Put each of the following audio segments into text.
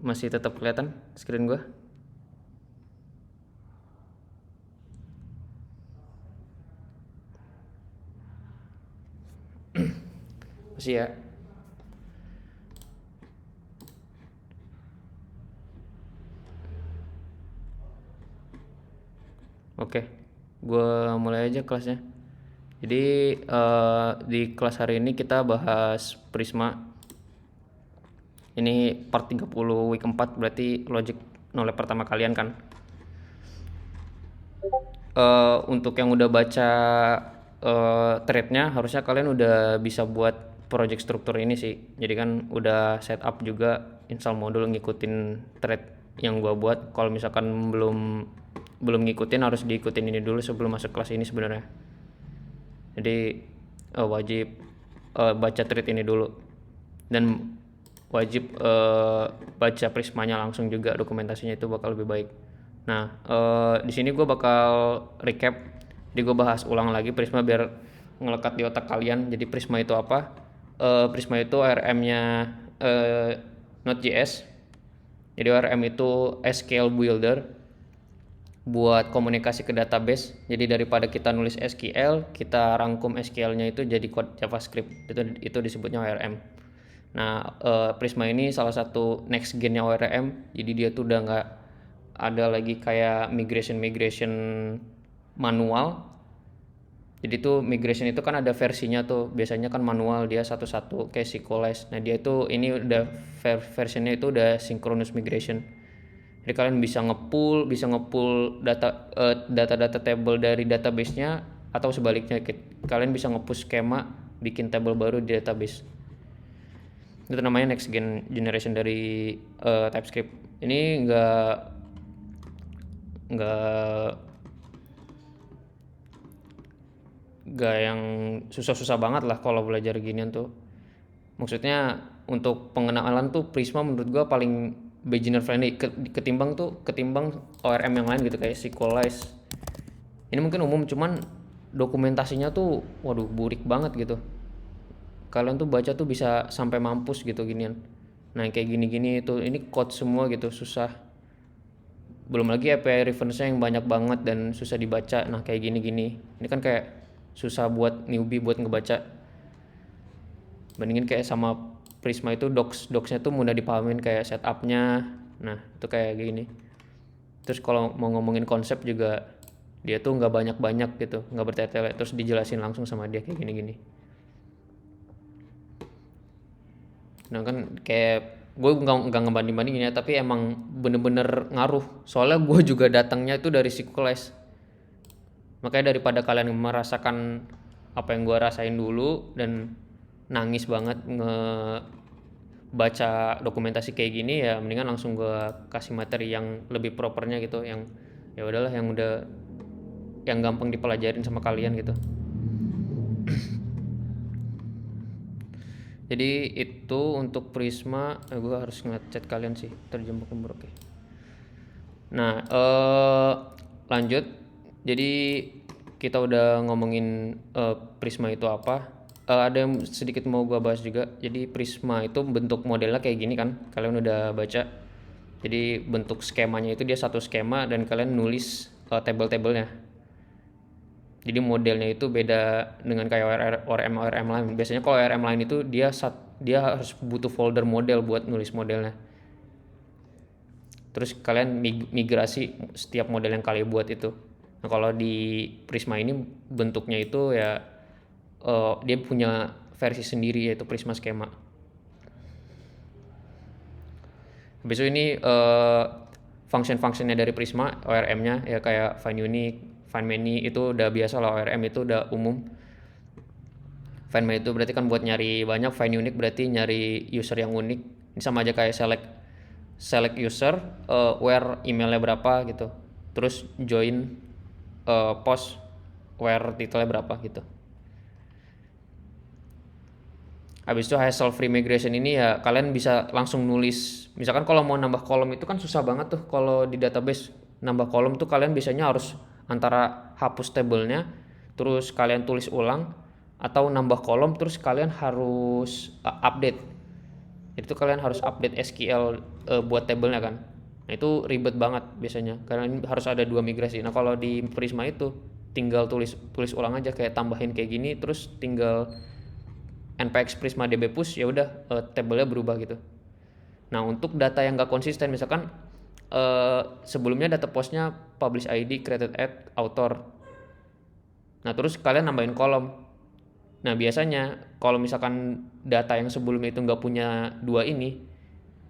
Masih tetap kelihatan screen gue? Masih ya? Oke, gue mulai aja kelasnya. Jadi di kelas hari ini kita bahas Prisma. Ini part 30 week 4, berarti logic knowledge pertama kalian kan. Untuk yang udah baca threadnya, harusnya kalian udah bisa buat project struktur ini sih. Jadi kan udah setup juga install modul ngikutin thread yang gua buat. Kalau misalkan belum ngikutin, harus diikutin ini dulu sebelum masuk kelas ini sebenarnya. Jadi wajib baca thread ini dulu, dan wajib baca Prismanya langsung juga, dokumentasinya itu bakal lebih baik. Nah, di sini gue bakal recap, jadi gue bahas ulang lagi Prisma biar ngelekat di otak kalian. Jadi Prisma itu apa? Prisma itu ORM-nya Node.js. Jadi ORM itu SQL Builder buat komunikasi ke database. Jadi daripada kita nulis SQL, kita rangkum SQL-nya itu jadi kode JavaScript. Itu disebutnya ORM. Nah, Prisma ini salah satu next gen-nya ORM. Jadi dia tuh udah nggak ada lagi kayak migration manual. Jadi tuh migration itu kan ada versinya tuh, biasanya kan manual dia satu-satu kayak SQLite. Nah dia itu ini udah versionnya itu udah synchronous migration. Jadi kalian bisa ngepull data table dari database-nya, atau sebaliknya kalian bisa nge-push skema bikin table baru di database. Itu namanya next generation dari TypeScript. Ini nggak yang susah-susah banget lah kalau belajar ginian tuh. Maksudnya untuk pengenalan tuh Prisma menurut gua paling beginner friendly ketimbang ORM yang lain gitu kayak SQLite. Ini mungkin umum, cuman dokumentasinya tuh waduh burik banget gitu. Kalian tuh baca tuh bisa sampai mampus gitu ginian. Nah kayak gini-gini itu ini code semua gitu, susah. Belum lagi API reference-nya yang banyak banget dan susah dibaca. Nah kayak gini-gini ini kan kayak susah buat newbie buat ngebaca. Bandingin kayak sama Prisma itu docsnya tuh mudah dipahamin kayak setupnya. Nah itu kayak gini. Terus kalau mau ngomongin konsep juga dia tuh nggak banyak-banyak gitu, nggak bertele-tele, terus dijelasin langsung sama dia kayak gini-gini. Nah kan kayak gue nggak ngebanding-bandingin ya, tapi emang bener-bener ngaruh. Soalnya gue juga datangnya itu dari SQLite. Makanya daripada kalian merasakan apa yang gue rasain dulu dan nangis banget baca dokumentasi kayak gini, ya mendingan langsung gue kasih materi yang lebih propernya gitu, yang ya udahlah yang udah yang gampang dipelajarin sama kalian gitu. Jadi itu untuk Prisma. Gue harus ngechat kalian sih terjemah lembur. Oke. Nah, lanjut. Jadi kita udah ngomongin Prisma itu apa. Ada yang sedikit mau gue bahas juga. Jadi Prisma itu bentuk modelnya kayak gini kan. Kalian udah baca. Jadi bentuk skemanya itu dia satu skema dan kalian nulis table-tablenya. Jadi modelnya itu beda dengan kayak ORM lain. Biasanya kalau ORM lain itu dia harus butuh folder model buat nulis modelnya. Terus kalian migrasi setiap model yang kalian buat itu. Nah kalau di Prisma ini bentuknya itu ya dia punya versi sendiri yaitu Prisma Schema. Habis itu ini function-functionnya dari Prisma, ORM-nya ya kayak find unique, find many, itu udah biasa lah, ORM itu udah umum. Find many itu berarti kan buat nyari banyak, find unique berarti nyari user yang unik. Ini sama aja kayak select user, where emailnya berapa gitu. Terus join post where title-nya berapa gitu. Habis itu hassle free migration ini ya kalian bisa langsung nulis. Misalkan kalau mau nambah kolom itu kan susah banget tuh kalau di database. Nambah kolom tuh kalian biasanya harus antara hapus tabelnya terus kalian tulis ulang, atau nambah kolom terus kalian harus update. Jadi tuh kalian harus update SQL buat tabelnya kan. Nah itu ribet banget biasanya. Kalian harus ada 2 migrasi. Nah kalau di Prisma itu tinggal tulis tulis ulang aja, kayak tambahin kayak gini, terus tinggal npx prisma db push, ya udah tabelnya berubah gitu. Nah untuk data yang nggak konsisten, misalkan sebelumnya data postnya publish ID, created ad, author. Nah terus kalian nambahin kolom. Nah biasanya kalau misalkan data yang sebelumnya itu nggak punya dua ini,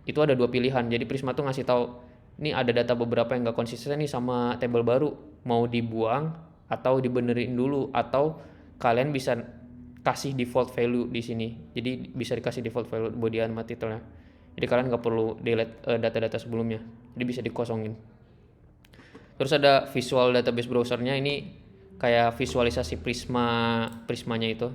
itu ada dua pilihan. Jadi Prisma tuh ngasih tahu, ini ada data beberapa yang nggak konsisten nih sama table baru, mau dibuang atau dibenerin dulu, atau kalian bisa kasih default value di sini. Jadi bisa dikasih default value body sama titelnya. Jadi kalian nggak perlu delete data-data sebelumnya. Jadi bisa dikosongin. Terus ada visual database browsernya, ini kayak visualisasi prismanya itu.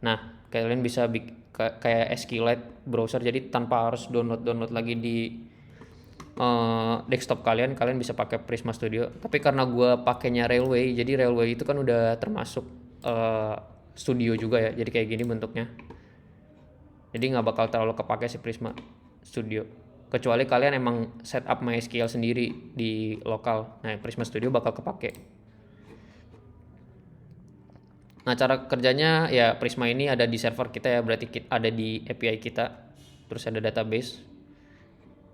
Nah, kalian bisa kayak SQLite browser, jadi tanpa harus download lagi di desktop kalian bisa pakai Prisma Studio. Tapi karena gue pakainya Railway, jadi Railway itu kan udah termasuk studio juga ya, jadi kayak gini bentuknya. Jadi nggak bakal terlalu kepake si Prisma Studio, kecuali kalian emang setup MySQL sendiri di lokal. Nah Prisma Studio bakal kepake. Nah cara kerjanya ya, Prisma ini ada di server kita ya, berarti ada di API kita, terus ada database.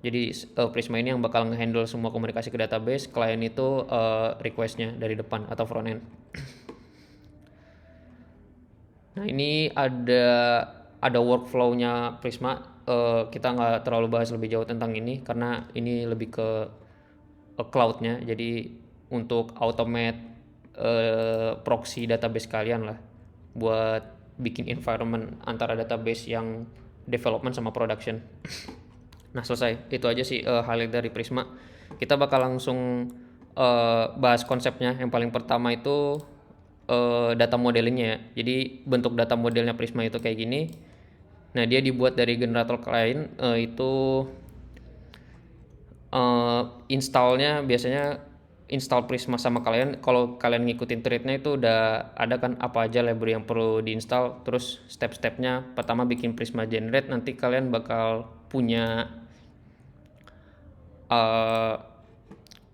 Jadi Prisma ini yang bakal ngehandle semua komunikasi ke database. Klien itu requestnya dari depan atau front end. Nah ini ada workflow-nya Prisma. Kita nggak terlalu bahas lebih jauh tentang ini karena ini lebih ke cloud-nya. Jadi untuk automate proxy database kalian lah, buat bikin environment antara database yang development sama production. Nah selesai, itu aja sih highlight dari Prisma. Kita bakal langsung bahas konsepnya. Yang paling pertama itu data modelingnya ya. Jadi bentuk data modelnya Prisma itu kayak gini. Nah dia dibuat dari generator client, itu installnya biasanya install Prisma sama kalian. Kalau kalian ngikutin threadnya itu udah ada kan apa aja library yang perlu diinstal. Terus step-stepnya, pertama bikin Prisma generate, nanti kalian bakal punya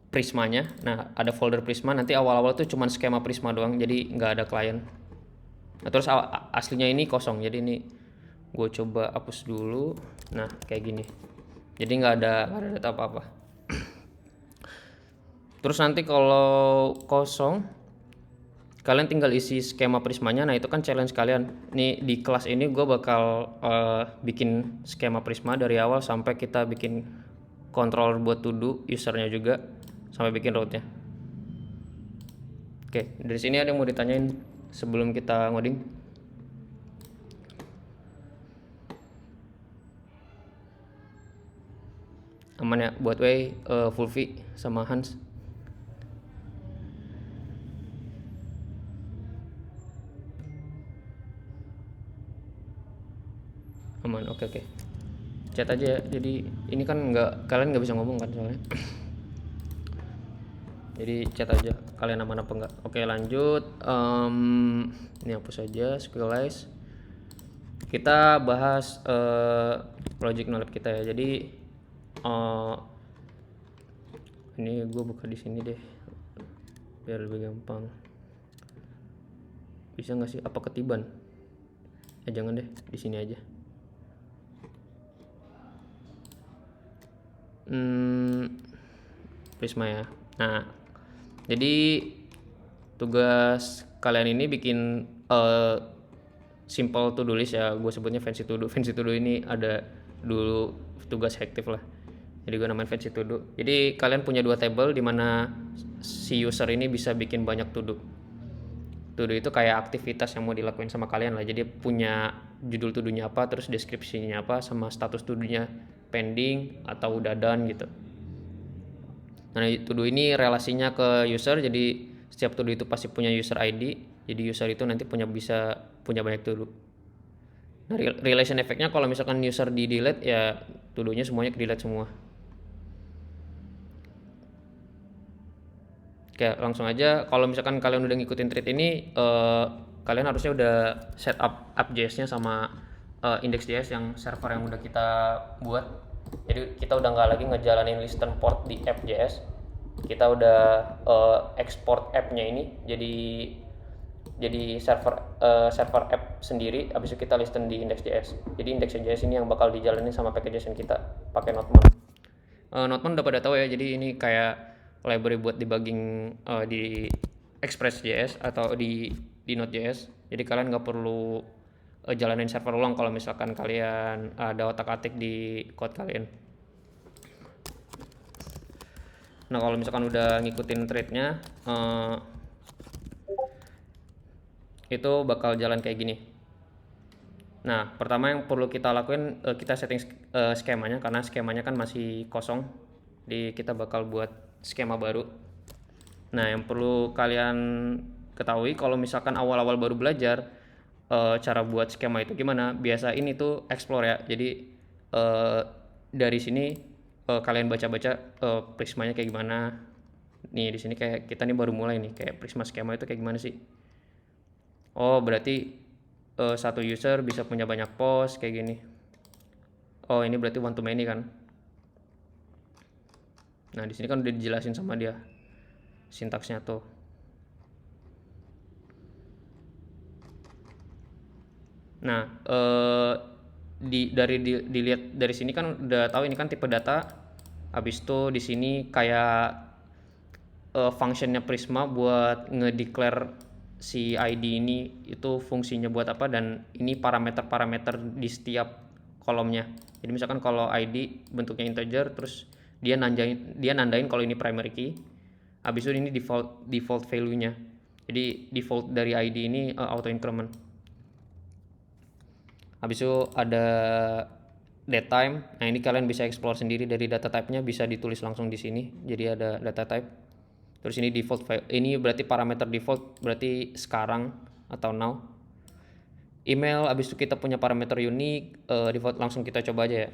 Prismanya. Nah ada folder Prisma, nanti awal-awal tuh cuman skema Prisma doang, jadi nggak ada klien. Nah terus aslinya ini kosong, jadi ini gue coba hapus dulu. Nah kayak gini, jadi nggak ada data apa-apa. Terus nanti kalau kosong, kalian tinggal isi skema Prismanya. Nah itu kan challenge kalian. Nih di kelas ini gue bakal bikin skema Prisma dari awal sampai kita bikin controller buat to do usernya juga, sampai bikin route-nya. Oke, dari sini ada yang mau ditanyain sebelum kita ngoding? Aman ya buat Fulvi sama Hans? Aman, oke. Chat aja ya. Jadi ini kan kalian nggak bisa ngomong kan soalnya. Jadi chat aja kalian aman apa enggak. Oke lanjut. Ini hapus aja SQLize. Kita bahas project knowledge kita ya. Jadi ini gue buka di sini deh biar lebih gampang. Bisa nggak sih? Apa ketiban? Jangan deh, di sini aja. Prisma ya. Nah, jadi tugas kalian ini bikin simple to do list ya. Gue sebutnya fancy to do. Fancy to do ini ada dulu tugas hektif lah. Jadi gue namain fancy to do. Jadi kalian punya 2 table di mana si user ini bisa bikin banyak to do. To do itu kayak aktivitas yang mau dilakuin sama kalian lah. Jadi punya judul to do-nya apa, terus deskripsinya apa, sama status to do-nya pending atau udah done gitu. Nah to do ini relasinya ke user, jadi setiap to do itu pasti punya user ID. Jadi user itu nanti bisa punya banyak to do. Nah relation effect-nya kalau misalkan user di delete ya to do-nya semuanya ke delete semua. Oke langsung aja. Kalau misalkan kalian udah ngikutin thread ini, kalian harusnya udah set up app.js-nya sama index.js yang server yang udah kita buat. Jadi kita udah nggak lagi ngejalanin listen port di app.js, kita udah export app-nya ini jadi server app sendiri, habis itu kita listen di index.js. Jadi index.js ini yang bakal dijalanin sama package.js kita pakai Notman. Notman udah pada tahu ya, jadi ini kayak library buat debugging di Express.js atau di Node.js. Jadi kalian nggak perlu jalanin server ulang kalau misalkan kalian ada otak-atik di code kalian. Nah kalau misalkan udah ngikutin thread-nya, itu bakal jalan kayak gini. Nah pertama yang perlu kita lakuin, kita setting skemanya, karena skemanya kan masih kosong. Jadi kita bakal buat skema baru. Nah yang perlu kalian ketahui kalau misalkan awal-awal baru belajar, cara buat skema itu gimana, biasa ini tuh explore ya. Jadi dari sini kalian baca-baca prismanya kayak gimana. Nih di sini kayak kita nih baru mulai nih, kayak prisma skema itu kayak gimana sih. Oh berarti satu user bisa punya banyak post kayak gini. Oh ini berarti one to many kan. Nah di sini kan udah dijelasin sama dia sintaksnya tuh. Nah dilihat dari sini kan udah tahu ini kan tipe data. Habis itu di sini kayak functionnya Prisma buat ngedeclare si ID ini itu fungsinya buat apa, dan ini parameter-parameter di setiap kolomnya. Jadi misalkan kalau ID bentuknya integer, terus dia nandain kalau ini primary key. Habis itu ini default value-nya. Jadi default dari ID ini auto increment. Habis itu ada datetime. Nah ini kalian bisa explore sendiri dari data type-nya, bisa ditulis langsung di sini. Jadi ada data type. Terus ini default file. Ini berarti parameter default, berarti sekarang atau now. Email, habis itu kita punya parameter unique, default, langsung kita coba aja ya.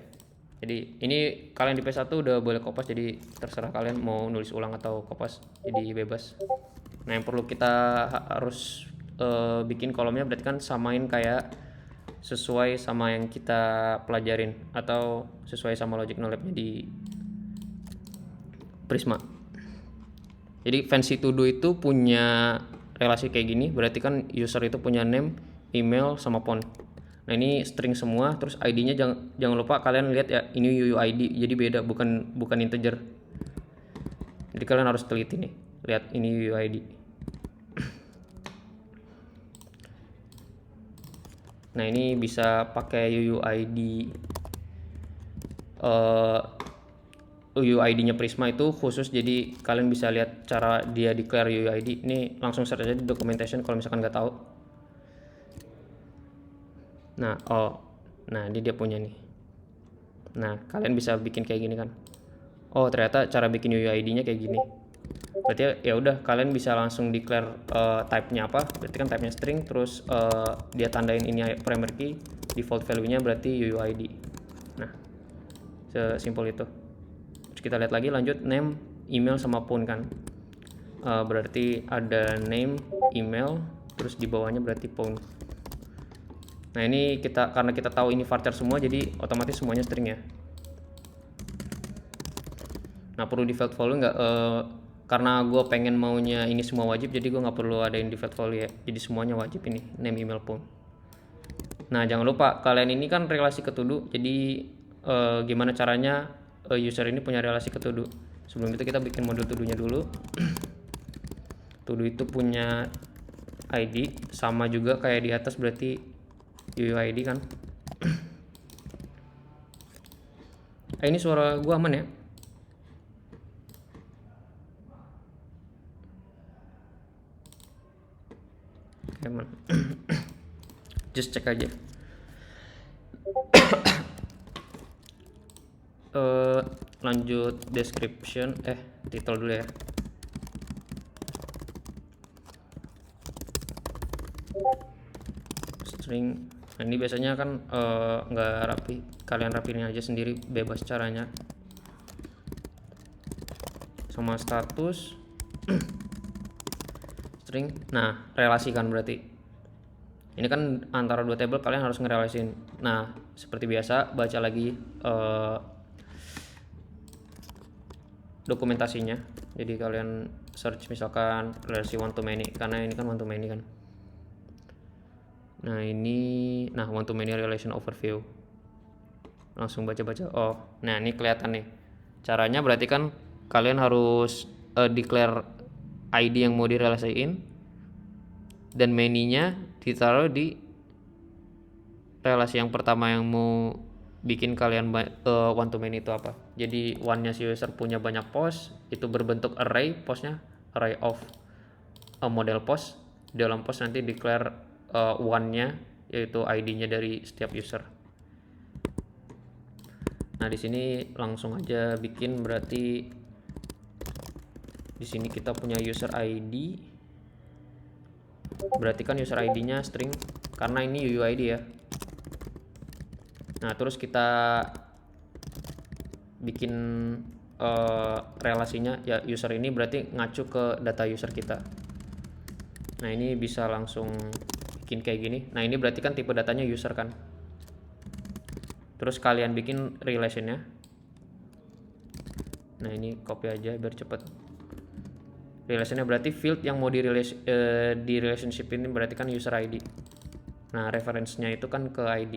Jadi ini kalian di P1 udah boleh kopas, jadi terserah kalian mau nulis ulang atau kopas, jadi bebas. Nah yang perlu kita harus bikin kolomnya berarti kan samain kayak sesuai sama yang kita pelajarin atau sesuai sama logic no lab-nya di Prisma. Jadi fancy to do itu punya relasi kayak gini, berarti kan user itu punya name, email, sama phone. Nah ini string semua, terus ID-nya jangan lupa kalian lihat ya, ini UUID, jadi beda, bukan integer. Jadi kalian harus teliti nih, lihat ini UUID. Nah ini bisa pakai UUID. UUID-nya Prisma itu khusus, jadi kalian bisa lihat cara dia declare UUID. Ini langsung search aja di documentation kalau misalkan nggak tahu. Nah ini dia punya nih. Nah kalian bisa bikin kayak gini kan. Oh ternyata cara bikin UUID-nya kayak gini. Berarti ya udah kalian bisa langsung declare type-nya apa. Berarti kan type-nya string, terus dia tandain ini primary key, default value-nya berarti UUID. Nah sesimpel itu. Terus kita lihat lagi, lanjut name, email, sama phone kan. Berarti ada name, email, terus di bawahnya berarti phone. Nah ini karena kita tahu ini varchar semua, jadi otomatis semuanya string ya. Nah perlu default value nggak? Karena gue pengen maunya ini semua wajib, jadi gue nggak perlu ada yang default value ya. Jadi semuanya wajib ini, name, email, phone. Nah jangan lupa kalian ini kan relasi ke to do, jadi gimana caranya user ini punya relasi ke to do. Sebelum itu kita bikin modul to do-nya dulu. To do itu punya ID, sama juga kayak di atas, berarti UUID kan. Ini suara gua aman ya? Aman. Just cek aja. Lanjut description, title dulu ya. String. Nah ini biasanya kan nggak rapi, kalian rapiin aja sendiri, bebas caranya. Sama status string. Nah relasi kan berarti Ini kan antara dua table kalian harus ngerelasin. Nah, seperti biasa baca lagi dokumentasinya. Jadi kalian search misalkan relasi one to many, karena ini kan one to many kan. Nah ini, one to many relation overview. Langsung baca-baca. Oh, nah ini kelihatan nih. Caranya berarti kan kalian harus declare ID yang mau direlasiin, dan many-nya ditaruh di relasi yang pertama yang mau bikin kalian one to many itu apa. Jadi one-nya si user punya banyak post, itu berbentuk array, postnya array of model post. Di dalam post nanti declare one-nya, yaitu ID-nya dari setiap user. Nah di sini langsung aja bikin, berarti di sini kita punya user ID. Berarti kan user ID-nya string karena ini UUID ya. Nah terus kita bikin relasinya ya, user ini berarti ngacu ke data user kita. Nah ini bisa langsung bikin kayak gini. Nah ini berarti kan tipe datanya user kan. Terus kalian bikin relationnya. Nah ini copy aja biar cepet. Relationnya berarti field yang mau di relationship ini berarti kan user ID. Nah reference-nya itu kan ke ID.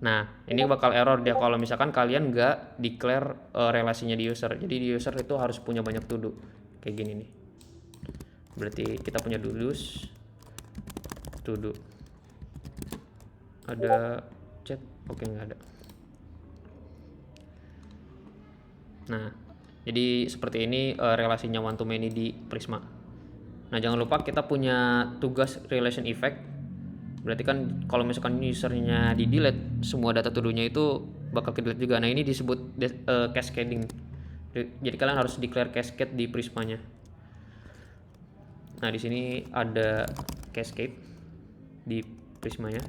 Nah ini bakal error dia kalau misalkan kalian nggak declare relasinya di user. Jadi di user itu harus punya banyak to do kayak gini nih. Berarti kita punya do's, to do. Ada chat, oke nggak ada. Nah jadi seperti ini relasinya one to many di Prisma. Nah jangan lupa kita punya tugas relation effect. Berarti kan kalau misalkan usernya di delete, semua data to do-nya itu bakal ke delete juga. Nah ini disebut cascading. Jadi kalian harus declare cascade di Prismanya. Nah di sini ada cascade di Prismanya.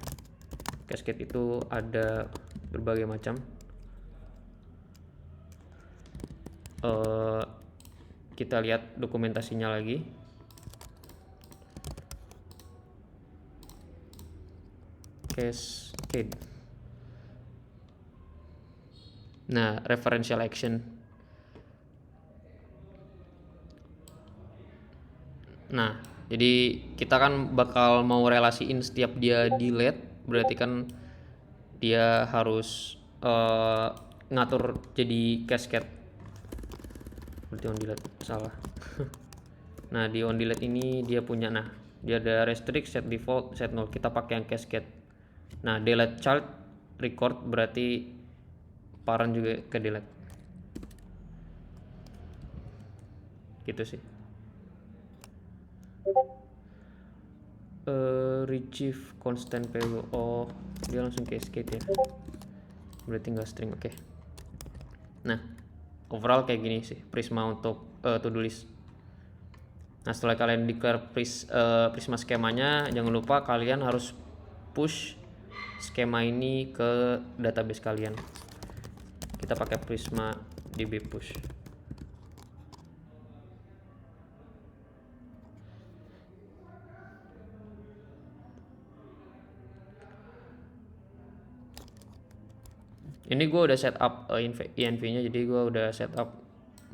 Cascade itu ada berbagai macam. Kita lihat dokumentasinya lagi. Cascade. Nah, referential action. Nah, jadi kita kan bakal mau relasiin setiap dia delete, berarti kan dia harus ngatur jadi cascade. Berarti on delete salah. Nah, di on delete ini dia punya, dia ada restrict, set default, set null. Kita pakai yang cascade. Nah delete child record berarti parent juga ke delete gitu sih. Retrieve constant value, oh dia langsung cascade ya, berarti nggak string. Oke. Nah overall kayak gini sih Prisma untuk to do list. Nah setelah kalian declare Prisma skemanya, jangan lupa kalian harus push skema ini ke database kalian. Kita pakai Prisma DB push. Ini gue udah setup env-nya, jadi gue udah setup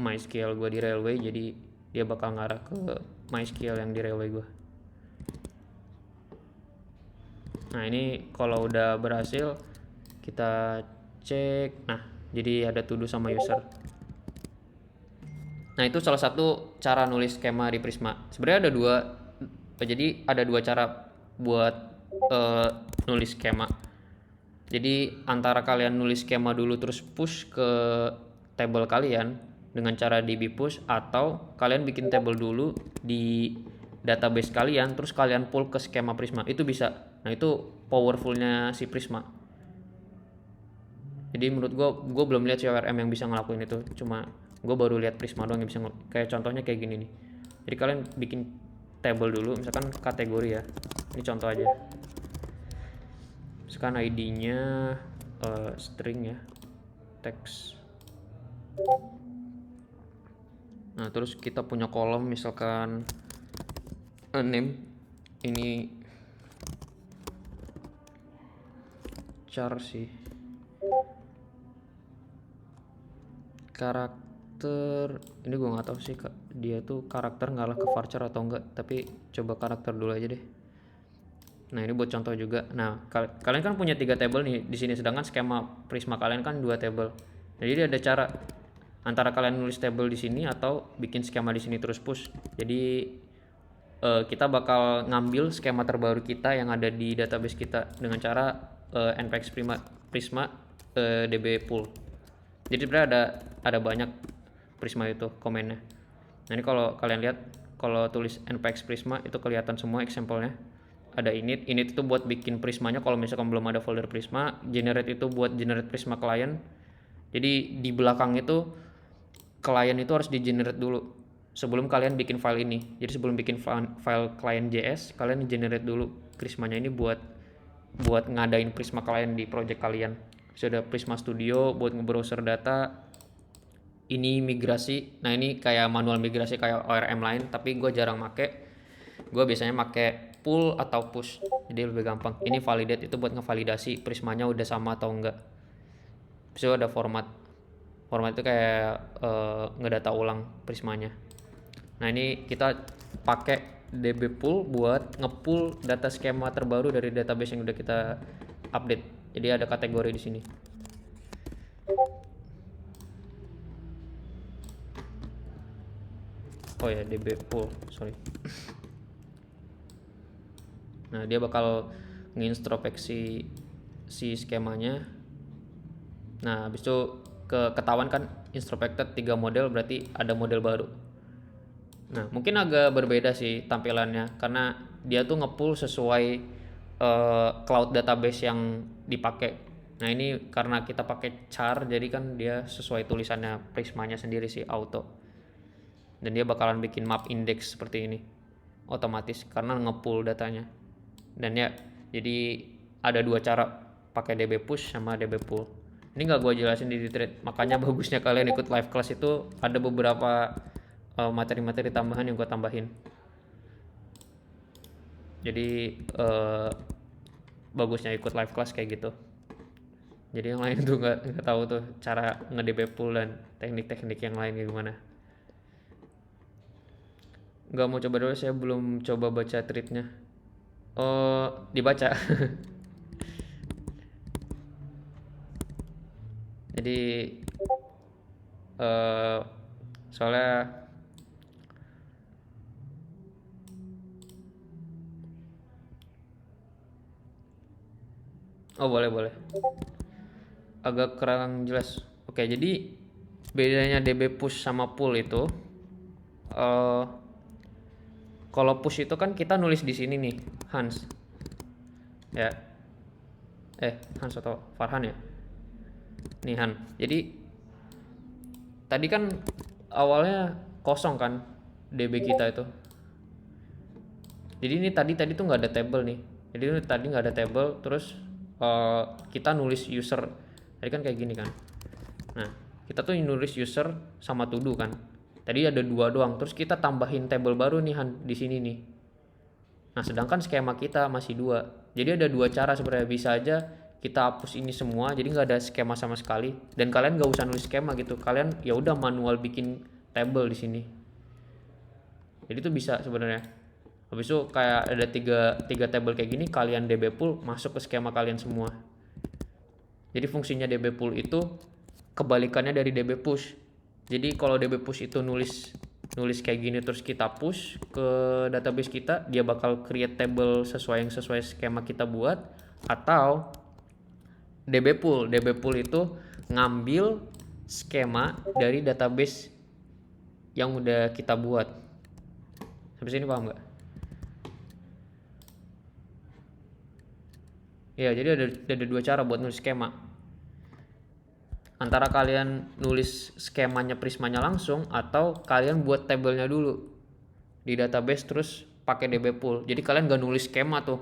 MySQL gue di Railway, jadi dia bakal ngarah ke MySQL yang di Railway gue. Nah ini kalau udah berhasil kita cek. Nah jadi ada to do sama user. Nah itu salah satu cara nulis skema di Prisma. Sebenarnya ada dua. Jadi ada dua cara buat nulis skema. Jadi antara kalian nulis skema dulu terus push ke table kalian dengan cara db push, atau kalian bikin table dulu di database kalian terus kalian pull ke skema Prisma, itu bisa. Nah itu powerfulnya si Prisma. Jadi menurut gue belum lihat si ORM yang bisa ngelakuin itu, cuma gue baru lihat Prisma doang yang bisa kayak contohnya kayak gini nih. Jadi kalian bikin table dulu, misalkan kategori ya, ini contoh aja. Misalkan ID-nya string ya, text. Nah terus kita punya kolom misalkan name ini char sih, karakter ini gue nggak tahu sih Kak, dia tuh karakter ngalah ke varchar atau enggak, tapi coba karakter dulu aja deh. Nah ini buat contoh juga. Nah kalian kan punya 3 table nih di sini, sedangkan skema Prisma kalian kan 2 table. Jadi ada cara antara kalian nulis table di sini atau bikin skema di sini terus push. Jadi kita bakal ngambil skema terbaru kita yang ada di database kita dengan cara npx prisma db pool. Jadi sebenarnya ada banyak Prisma itu komennya. Nah ini kalau kalian lihat, kalau tulis npx prisma itu kelihatan semua example-nya. Ada init itu buat bikin prismanya kalau misalkan belum ada folder prisma. Generate itu buat generate prisma client. Jadi di belakang itu klien itu harus di generate dulu sebelum kalian bikin file ini. Jadi sebelum bikin file client JS, kalian generate dulu prismanya ini buat ngadain prisma client di project kalian. Sudah Prisma Studio buat ngebrowser data. Ini migrasi. Nah ini kayak manual migrasi kayak ORM lain, tapi gue jarang make. Gue biasanya make pull atau push, jadi lebih gampang. Ini validate itu buat ngevalidasi prismanya udah sama atau enggak. Bisa ada format itu kayak ngedata ulang prismanya. Nah ini kita pakai db pool buat ngepull data skema terbaru dari database yang udah kita update. Jadi ada kategori di sini. Oh ya, db pool, sorry. Nah dia bakal ngintrospeksi si skemanya. Nah habis itu ketahuan kan introspected 3 model, berarti ada model baru. Nah mungkin agak berbeda sih tampilannya karena dia tuh ngepull sesuai cloud database yang dipakai. Nah ini karena kita pakai char, jadi kan dia sesuai tulisannya prismanya sendiri sih, auto. Dan dia bakalan bikin map index seperti ini otomatis karena ngepull datanya. Dan ya jadi ada 2 cara, pakai db push sama db pull. Ini nggak gue jelasin di thread, makanya bagusnya kalian ikut live class. Itu ada beberapa materi-materi tambahan yang gue tambahin. Jadi bagusnya ikut live class kayak gitu. Jadi yang lain tuh nggak tahu tuh cara nge-db pull dan teknik-teknik yang lain kayak gimana. Nggak mau coba dulu, saya belum coba baca threadnya. Dibaca. Jadi soalnya boleh agak kurang jelas. Oke, jadi bedanya db push sama pull itu kalau push itu kan kita nulis di sini nih, Hans ya, Hans atau Farhan ya, nih Han. Jadi tadi kan awalnya kosong kan db kita itu. Jadi ini tadi tuh nggak ada table nih. Jadi ini tadi nggak ada table, terus kita nulis user tadi kan kayak gini kan. Nah kita tuh nulis user sama to do kan. Tadi ada 2 doang, terus kita tambahin table baru nih Han di sini nih. Nah sedangkan skema kita masih 2. Jadi ada 2 cara sebenarnya. Bisa aja kita hapus ini semua, jadi nggak ada skema sama sekali, dan kalian nggak usah nulis skema gitu. Kalian ya udah manual bikin table di sini. Jadi itu bisa sebenarnya. Habis itu kayak ada 3 table kayak gini, kalian db pull masuk ke skema kalian semua. Jadi fungsinya db pull itu kebalikannya dari db push. Jadi kalau db push itu nulis kayak gini terus kita push ke database kita, dia bakal create table sesuai skema kita buat. Atau db pull itu ngambil skema dari database yang udah kita buat. Sampai sini paham nggak? Ya, jadi ada 2 cara buat nulis skema. Antara kalian nulis skemanya prismanya langsung, atau kalian buat tabelnya dulu di database terus pakai db pull. Jadi kalian gak nulis skema tuh,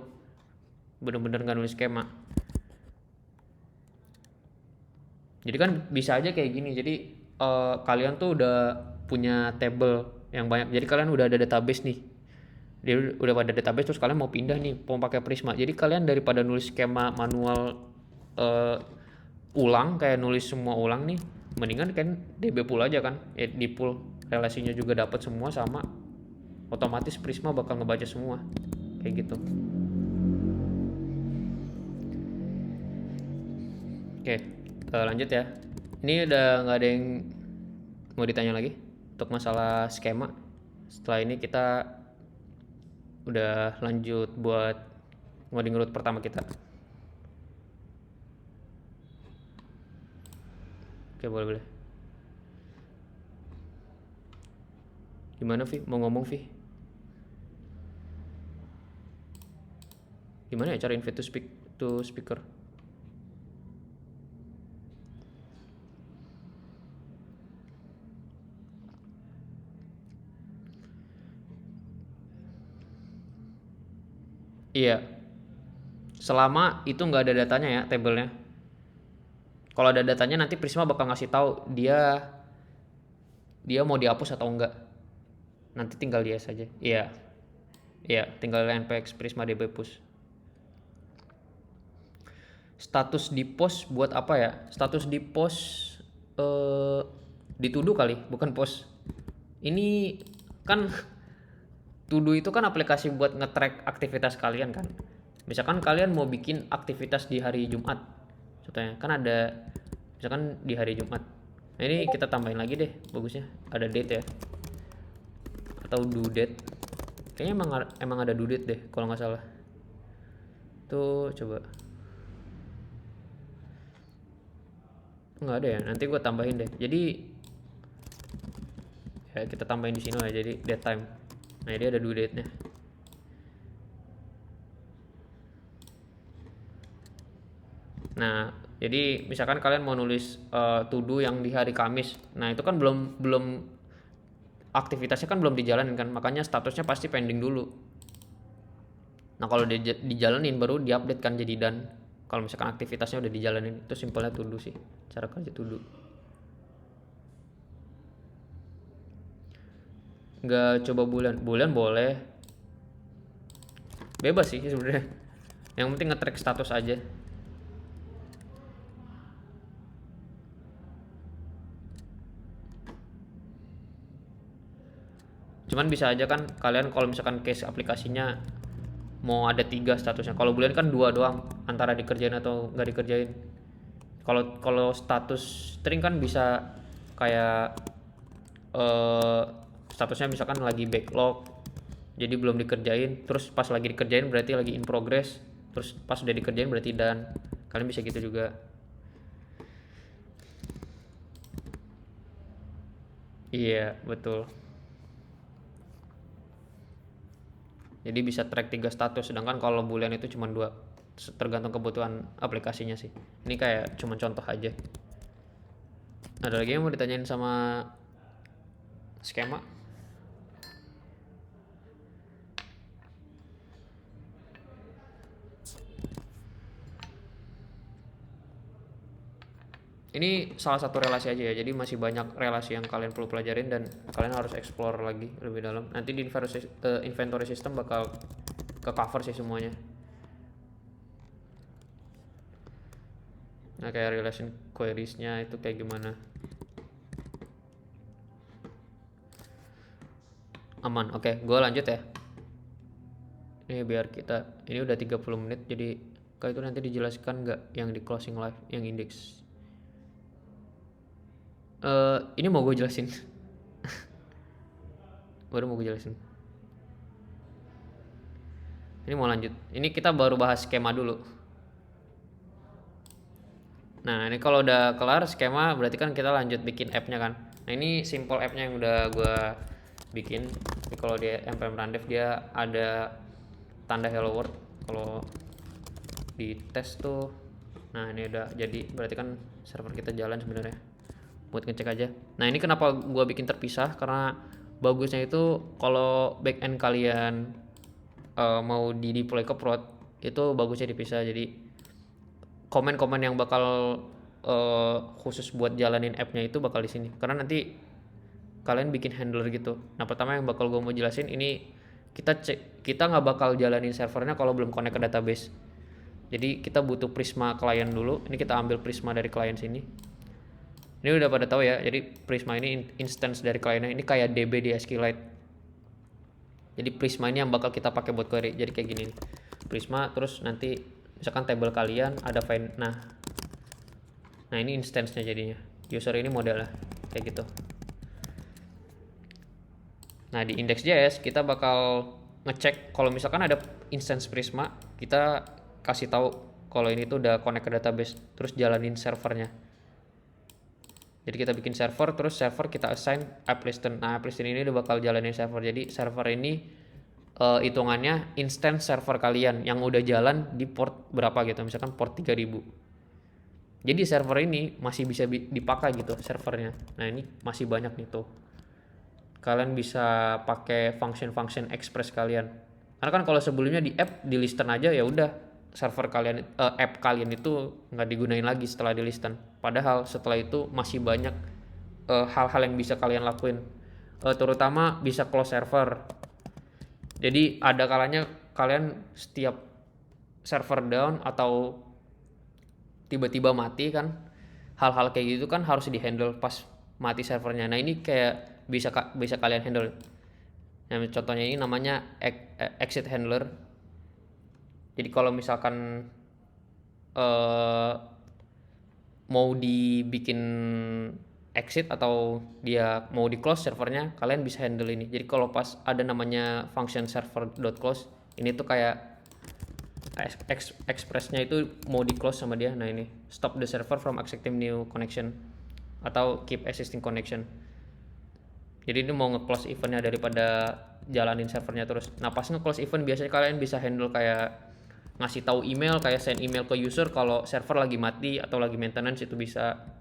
bener-bener gak nulis skema. Jadi kan bisa aja kayak gini. Jadi kalian tuh udah punya table yang banyak, jadi kalian udah ada database nih. Dia udah pada database terus kalian mau pindah nih, mau pakai Prisma. Jadi kalian daripada nulis skema manual eh, ulang kayak nulis semua ulang nih, mendingan kan DB pool aja kan. Di pool relasinya juga dapat semua sama, otomatis Prisma bakal ngebaca semua kayak gitu. Oke, lanjut ya. Ini udah nggak ada yang mau ditanya lagi untuk masalah skema. Setelah ini kita udah lanjut buat ngoding root pertama kita. Oke, boleh. Gimana Vi? Mau ngomong Vi? Gimana ya cara invite to speaker? Iya, selama itu nggak ada datanya ya tabelnya. Kalau ada datanya nanti Prisma bakal ngasih tahu dia dia mau dihapus atau enggak. Nanti tinggal dia saja. Iya, iya, tinggal npx Prisma db push. Status di post buat apa ya? Status di post dituduh kali, bukan post. Ini kan To-do itu kan aplikasi buat nge-track aktivitas kalian kan. Misalkan kalian mau bikin aktivitas di hari Jumat, contohnya kan ada misalkan di hari Jumat. Nah ini kita tambahin lagi deh, bagusnya ada date ya, atau due date. Kayaknya emang ada due date deh kalau nggak salah. Tuh coba. Nggak ada ya, nanti gue tambahin deh. Jadi ya kita tambahin di sini lah, jadi date time. Nah dia ada due date-nya. Nah jadi misalkan kalian mau nulis to do yang di hari Kamis, nah itu kan belum aktivitasnya kan belum dijalanin kan, makanya statusnya pasti pending dulu. Nah kalau dijalanin baru diupdate kan jadi done. Kalau misalkan aktivitasnya udah dijalanin, itu simpelnya to do sih, cara kerja to do. Nggak coba bulan boleh, bebas sih sebenarnya, yang penting nge-track status aja. Cuman bisa aja kan kalian kalau misalkan case aplikasinya mau ada 3 statusnya, kalau bulan kan 2 doang, antara dikerjain atau nggak dikerjain. Kalau status string kan bisa kayak eh, statusnya misalkan lagi backlog, jadi belum dikerjain, terus pas lagi dikerjain berarti lagi in progress, terus pas udah dikerjain berarti done. Kalian bisa gitu juga. Iya betul, jadi bisa track 3 status, sedangkan kalau boolean itu cuma 2, tergantung kebutuhan aplikasinya sih. Ini kayak cuma contoh aja. Ada lagi yang mau ditanyain sama skema? Ini salah satu relasi aja ya, jadi masih banyak relasi yang kalian perlu pelajarin dan kalian harus explore lagi lebih dalam. Nanti di inventory system bakal ke cover sih semuanya. Nah kayak relation queries-nya itu kayak gimana. Aman, oke, gue lanjut ya. Ini biar kita, ini udah 30 menit, jadi kalau itu nanti dijelaskan nggak yang di closing live, yang index. Ini mau gue jelasin. Baru mau gue jelasin. Ini mau lanjut. Ini kita baru bahas skema dulu. Nah ini kalau udah kelar skema berarti kan kita lanjut bikin app-nya kan. Nah ini simple app-nya yang udah gue bikin. Jadi kalau di npm rundev dia ada tanda hello world. Kalau di tes tuh, nah ini udah jadi, berarti kan server kita jalan sebenarnya. Buat ngecek aja. Nah ini kenapa gue bikin terpisah, karena bagusnya itu kalau backend kalian mau di deploy ke prod, itu bagusnya dipisah. Jadi komen-komen yang bakal khusus buat jalanin app-nya itu bakal di sini, karena nanti kalian bikin handler gitu. Nah pertama yang bakal gue mau jelasin ini kita nggak bakal jalanin servernya kalau belum connect ke database. Jadi kita butuh Prisma client dulu. Ini kita ambil Prisma dari client sini. Ini udah pada tahu ya. Jadi Prisma ini instance dari clientnya. Ini kayak DB di SQLite. Jadi Prisma ini yang bakal kita pakai buat query. Jadi kayak gini nih. Prisma, terus nanti misalkan table kalian ada find. Nah ini instance-nya jadinya. User ini modelnya kayak gitu. Nah di index.js kita bakal ngecek kalau misalkan ada instance Prisma, kita kasih tahu kalau ini tuh udah connect ke database, terus jalanin servernya. Jadi kita bikin server, terus server kita assign appliston. Nah appliston ini udah bakal jalanin server. Jadi server ini hitungannya instance server kalian yang udah jalan di port berapa gitu, misalkan port 3000. Jadi server ini masih bisa dipakai gitu servernya. Nah ini masih banyak nih tuh. Kalian bisa pakai function express kalian. Karena kan kalau sebelumnya di app di listen aja ya udah server kalian app kalian itu nggak digunain lagi setelah di listen. Padahal setelah itu masih banyak hal-hal yang bisa kalian lakuin. Terutama bisa close server. Jadi ada kalanya kalian setiap server down atau tiba-tiba mati kan, hal-hal kayak gitu kan harus di-handle pas mati servernya. Nah ini kayak bisa kalian handle. Nah contohnya ini namanya exit handler. Jadi kalau misalkan mau dibikin exit atau dia mau di close servernya, kalian bisa handle ini. Jadi kalau pas ada namanya function server.close, ini tuh kayak expressnya itu mau di close sama dia. Nah ini stop the server from accepting new connection atau keep existing connection. Jadi ini mau nge-close eventnya daripada jalanin servernya terus. Nah pas nge-close event biasanya kalian bisa handle kayak ngasih tahu email, kayak send email ke user kalau server lagi mati atau lagi maintenance, itu bisa.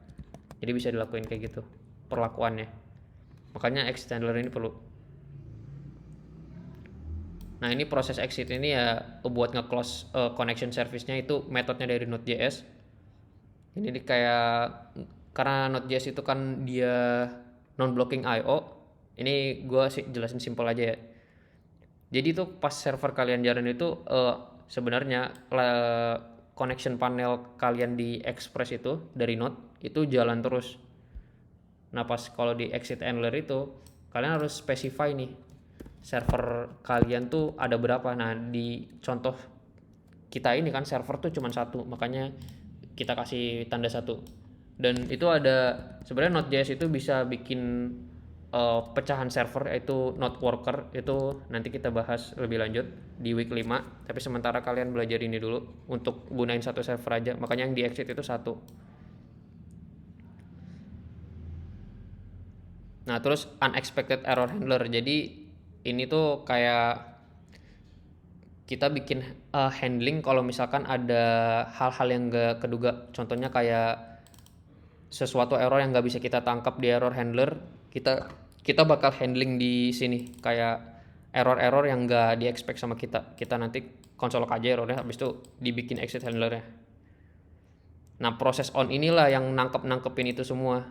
Jadi bisa dilakuin kayak gitu perlakuannya. Makanya exit handler ini perlu. Nah ini proses exit ini ya buat nge-close connection service-nya, itu metodenya dari Node.js. Ini kayak karena Node.js itu kan dia non-blocking I/O. Ini gue jelasin simpel aja ya. Jadi tuh pas server kalian jalan itu sebenarnya connection panel kalian di Express itu dari Node itu jalan terus. Nah pas kalau di exit handler itu kalian harus specify nih server kalian tuh ada berapa. Nah di contoh kita ini kan server tuh cuma satu, makanya kita kasih tanda satu. Dan itu ada sebenarnya Node.js itu bisa bikin pecahan server, yaitu node worker. Itu nanti kita bahas lebih lanjut di week 5, tapi sementara kalian belajar ini dulu untuk gunain satu server aja. Makanya yang di exit itu satu. Nah terus unexpected error handler. Jadi ini tuh kayak kita bikin handling kalau misalkan ada hal-hal yang gak keduga. Contohnya kayak sesuatu error yang nggak bisa kita tangkap di error handler, kita bakal handling di sini kayak error-error yang nggak di expect sama kita nanti konsolok aja errornya, habis itu dibikin exit handlernya. Nah proses on inilah yang nangkepin itu semua.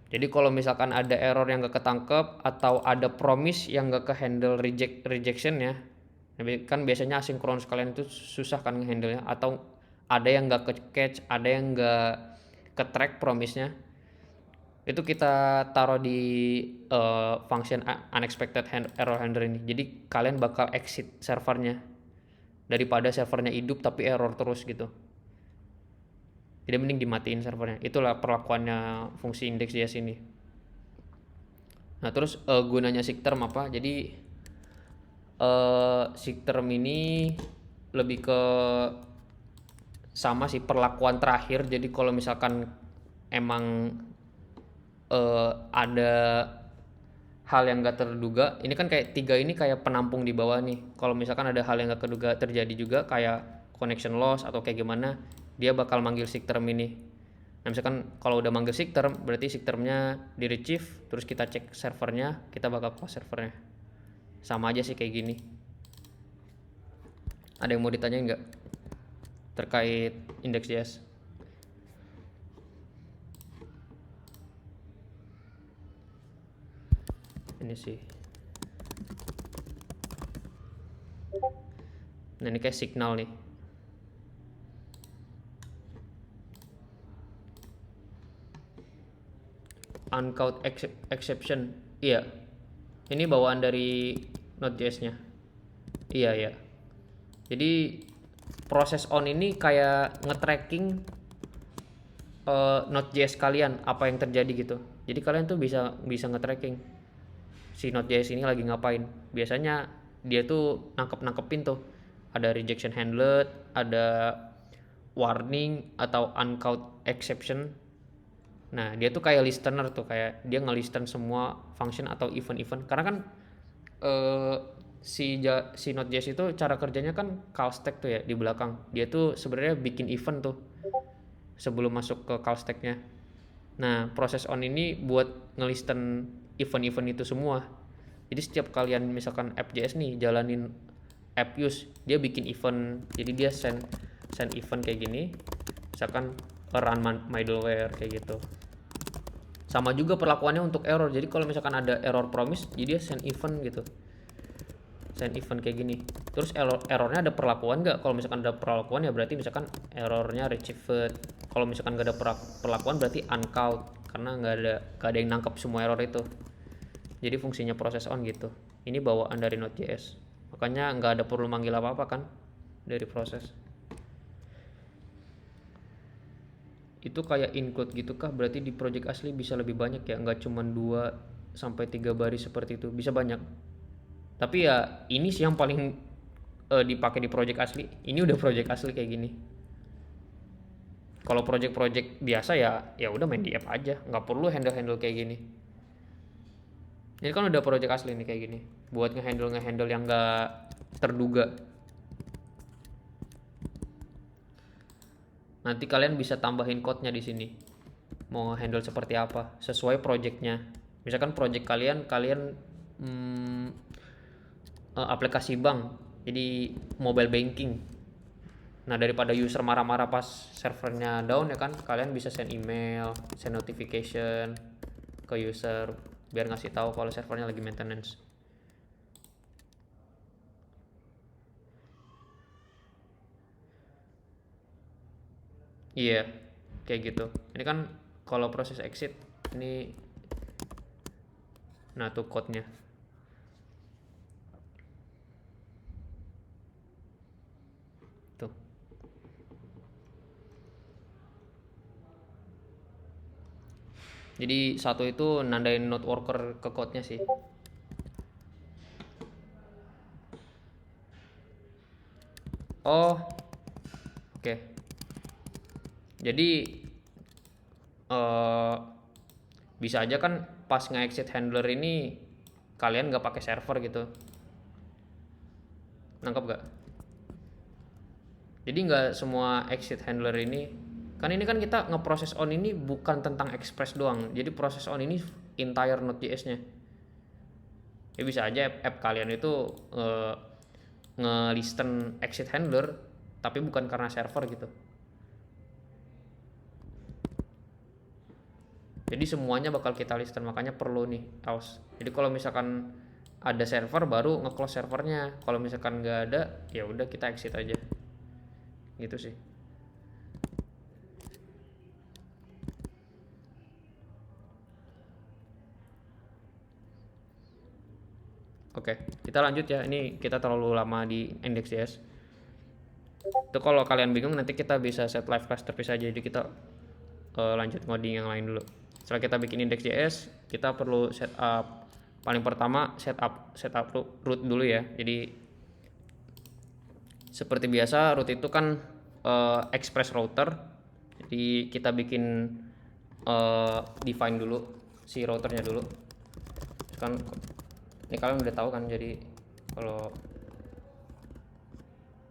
Jadi kalau misalkan ada error yang gak ketangkep atau ada promise yang gak ke handle rejection ya, kan biasanya asynchronous kalian itu susah kan ngehandle nya, atau ada yang gak ke catch, ada yang gak ke track promise-nya, itu kita taruh di function unexpected error handler ini. Jadi kalian bakal exit servernya daripada servernya hidup tapi error terus gitu. Jadi mending dimatiin servernya. Itulah perlakuannya fungsi index.js ini. Nah terus gunanya seekterm apa? Jadi seekterm ini lebih ke sama sih perlakuan terakhir. Jadi kalau misalkan emang ada hal yang gak terduga, ini kan kayak tiga ini kayak penampung di bawah nih. Kalau misalkan ada hal yang gak terduga terjadi juga kayak connection loss atau kayak gimana, dia bakal manggil seekterm ini. Nah misalkan kalau udah manggil seekterm, berarti seektermnya di retrieve, terus kita cek servernya, kita bakal close servernya. Sama aja sih kayak gini. Ada yang mau ditanyain nggak terkait index.js? Ini sih Nah ini kayak signal nih. Uncount exception. Iya. Ini bawaan dari Node.js-nya. Iya, ya. Jadi proses on ini kayak nge-tracking Node.js kalian apa yang terjadi gitu. Jadi kalian tuh bisa nge-tracking si Node.js ini lagi ngapain. Biasanya dia tuh nangkepin tuh ada rejection handlet, ada warning atau uncount exception. Nah, dia tuh kayak listener tuh, kayak dia nge-listen semua function atau event-event. Karena kan si Node.js itu cara kerjanya kan call stack tuh ya di belakang. Dia tuh sebenarnya bikin event tuh sebelum masuk ke call stack-nya. Nah, proses on ini buat nge-listen event-event itu semua. Jadi setiap kalian misalkan app.js nih jalanin app use, dia bikin event. Jadi dia send event kayak gini. Misalkan run middleware kayak gitu. Sama juga perlakuannya untuk error. Jadi kalau misalkan ada error promise, jadi dia send event gitu. Send event kayak gini. Terus errornya ada perlakuan nggak? Kalau misalkan ada perlakuan ya berarti misalkan errornya retrieved. Kalau misalkan nggak ada perlakuan berarti uncount, karena nggak ada yang nangkep semua error itu. Jadi fungsinya proses on gitu. Ini bawaan dari Node.js. Makanya nggak ada perlu manggil apa-apa kan dari proses. Itu kayak include gitu kah? Berarti di project asli bisa lebih banyak ya, nggak cuma 2-3 baris seperti itu, bisa banyak. Tapi ya ini sih yang paling dipakai di project asli. Ini udah project asli kayak gini. Kalau project biasa ya udah main di app aja, nggak perlu handle kayak gini. Ini kan udah project asli nih kayak gini, buat ngehandle yang nggak terduga. Nanti kalian bisa tambahin code-nya di sini. Mau handle seperti apa sesuai project-nya. Misalkan project kalian aplikasi bank, jadi mobile banking. Nah, daripada user marah-marah pas servernya down ya kan, kalian bisa send email, send notification ke user biar ngasih tahu kalau servernya lagi maintenance. Iya, kayak gitu. Ini kan kalau proses exit ini, nah tuh code-nya. Tuh. Jadi satu itu nandain node worker ke code-nya sih. Oh, oke. Jadi bisa aja kan pas nge-exit handler ini kalian nggak pakai server gitu. Nangkep gak? Jadi nggak semua exit handler ini, kan ini kan kita ngeproses on ini bukan tentang express doang. Jadi proses on ini entire Node.js-nya. Ya bisa aja app kalian itu nge-listen exit handler tapi bukan karena server gitu. Jadi semuanya bakal kita listen, makanya perlu nih aus. Jadi kalau misalkan ada server baru nge-close servernya. Kalau misalkan nggak ada ya udah kita exit aja. Gitu sih. Oke, kita lanjut ya. Ini kita terlalu lama di index.js. Itu kalau kalian bingung nanti kita bisa set live class terpisah aja. Jadi kita lanjut ngoding yang lain dulu. Setelah kita bikin index.js, kita perlu setup. Paling pertama setup root dulu ya. Jadi seperti biasa root itu kan express router. Jadi kita bikin define dulu si routernya dulu. Kan ini kalian udah tahu kan, jadi kalau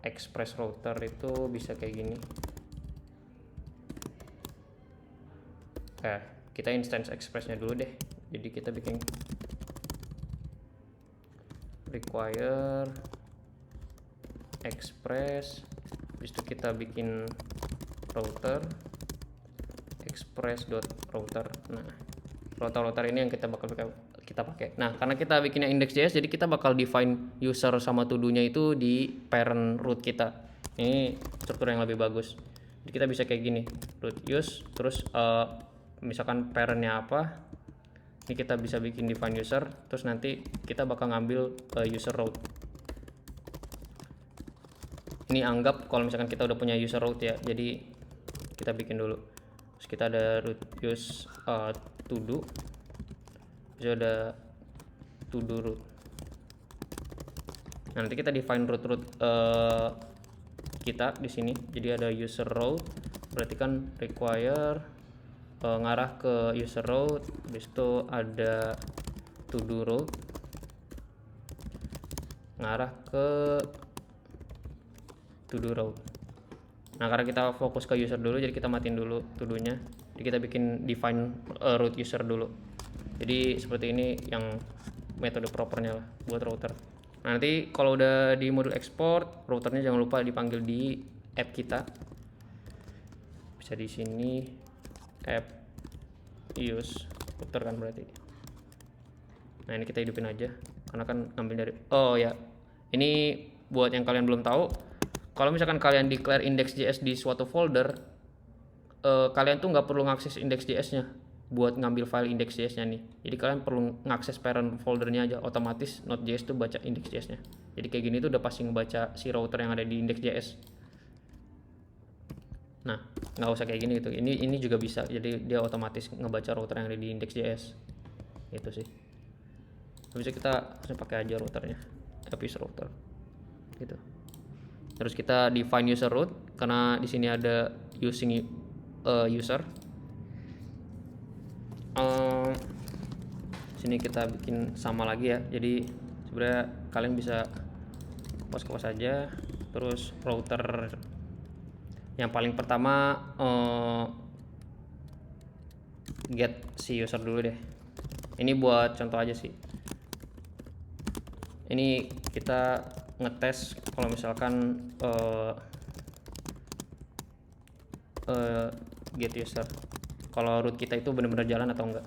express router itu bisa kayak gini. Kita instance expressnya dulu deh. Jadi kita bikin require express, habis itu kita bikin router express.router. Nah, router ini yang kita bakal kita pakai. Nah, karena kita bikinnya index.js, jadi kita bakal define user sama to-do-nya itu di parent root kita. Ini struktur yang lebih bagus. Jadi kita bisa kayak gini, root use, terus misalkan parentnya apa, ini kita bisa bikin define user, terus nanti kita bakal ngambil user root. Ini anggap kalau misalkan kita udah punya user root ya, jadi kita bikin dulu. Terus kita ada root use to do, terus ada to do root. Nah, nanti kita define root kita di sini. Jadi ada user root, berarti kan require ngarah ke user root, habis itu ada to do root ngarah ke to do root. Nah, karena kita fokus ke user dulu, jadi kita matiin dulu to do-nya. Jadi kita bikin define root user dulu. Jadi seperti ini yang metode propernya lah buat router. Nah, nanti kalau udah di modul export, routernya jangan lupa dipanggil di app kita. Bisa di sini app use router kan berarti. Nah, ini kita hidupin aja karena kan ngambil dari, oh ya, ini buat yang kalian belum tahu, kalau misalkan kalian declare index.js di suatu folder, kalian tuh nggak perlu ngakses index.js-nya buat ngambil file index.js-nya nih. Jadi kalian perlu ngakses parent foldernya aja, otomatis Node.js tuh baca index.js-nya. Jadi kayak gini tuh udah pasti ngebaca si router yang ada di index.js. Nah, nggak usah kayak gini gitu. Ini juga bisa. Jadi dia otomatis ngebaca router yang ada di index.js. Itu sih. Bisa kita langsung pakai aja routernya, use router. Gitu. Terus kita define user root karena di sini ada using user. Sini kita bikin sama lagi ya. Jadi sebenarnya kalian bisa close aja. Terus router yang paling pertama get si user dulu deh. Ini buat contoh aja sih. Ini kita ngetes kalau misalkan get user, kalau root kita itu benar-benar jalan atau enggak.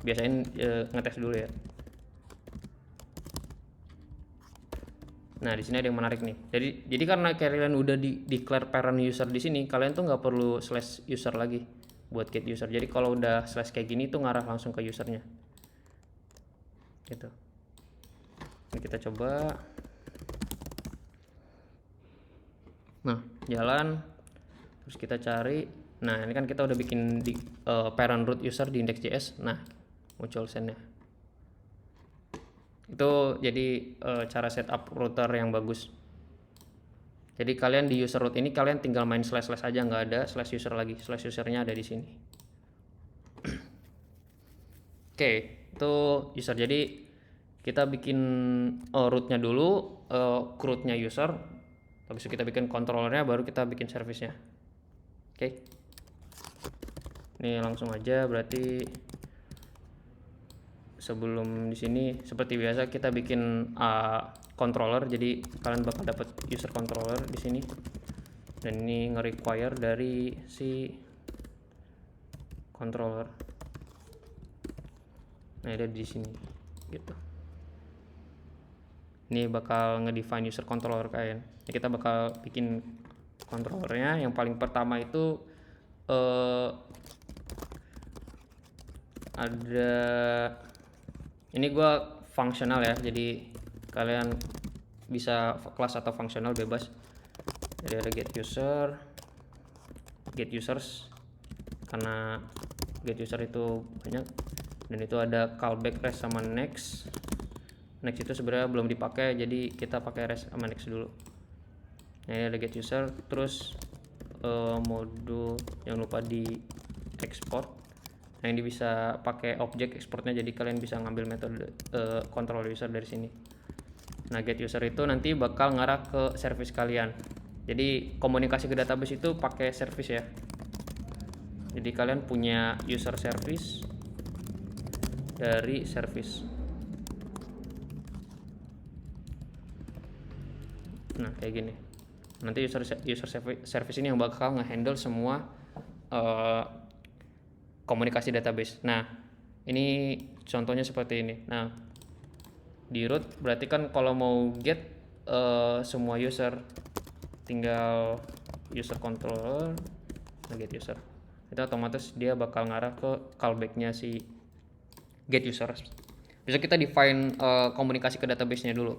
Biasain ngetes dulu ya. Nah, di sini ada yang menarik nih. Jadi karena kalian udah declare parent user di sini, kalian tuh nggak perlu slash user lagi buat get user. Jadi kalau udah slash kayak gini tuh ngarah langsung ke usernya. Gitu. Ini kita coba. Nah, jalan. Terus kita cari. Nah, ini kan kita udah bikin di parent root user di index.js. Nah, muncul send-nya. Itu jadi cara setup router yang bagus. Jadi kalian di user root ini kalian tinggal main slash aja, nggak ada slash user lagi. Slash usernya ada di sini. Oke, itu user. Jadi kita bikin rootnya dulu, rootnya user. Habis itu kita bikin controllernya, baru kita bikin service-nya. Oke. Ini langsung aja, berarti sebelum di sini seperti biasa kita bikin controller. Jadi kalian bakal dapat user controller di sini. Dan ini nge-require dari si controller. Nah, ada di sini gitu. Ini bakal nge-define user controller kalian. Ini kita bakal bikin controllernya. Yang paling pertama itu ada, ini gua fungsional ya, jadi kalian bisa kelas atau fungsional bebas. Jadi ada get user, get users, karena get user itu banyak. Dan itu ada callback rest sama next. Next itu sebenarnya belum dipakai, jadi kita pakai rest sama next dulu. Nah, ini ada get user. Terus modul yang lupa di export. Nah, ini bisa pakai objek exportnya, jadi kalian bisa ngambil metode control user dari sini. Nah, get user itu nanti bakal ngarah ke service kalian. Jadi komunikasi ke database itu pakai service ya. Jadi kalian punya user service dari service. Nah, kayak gini. Nanti user service ini yang bakal ngehandle semua komunikasi database. Nah, Ini contohnya seperti ini. Nah, di root berarti kan kalau mau get semua user, tinggal user controller get user, itu otomatis dia bakal ngarah ke callbacknya si get user. Bisa kita define komunikasi ke database-nya dulu.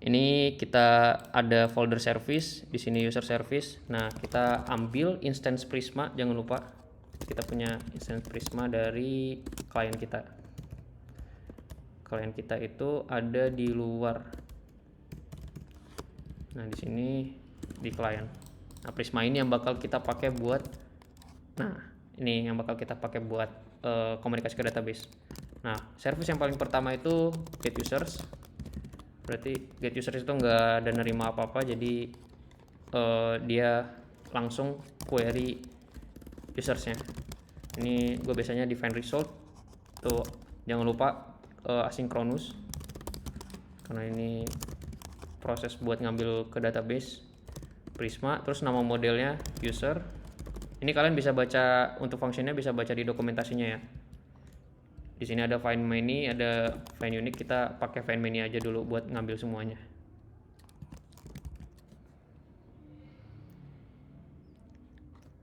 Ini kita ada folder service, di sini user service. Nah, kita ambil instance Prisma, jangan lupa kita punya instance Prisma dari klien kita. Klien kita itu ada di luar. Nah, di sini di klien. Nah, Prisma ini yang bakal kita pakai buat komunikasi ke database. Nah, service yang paling pertama itu get users. Berarti get users itu nggak ada nerima apa-apa, jadi dia langsung query usersnya. Ini gue biasanya define result tuh, jangan lupa asynchronous karena ini proses buat ngambil ke database. Prisma, terus nama modelnya user. Ini kalian bisa baca untuk fungsinya, bisa baca di dokumentasinya ya. Di sini ada find many, ada find unique. Kita pakai find many aja dulu buat ngambil semuanya.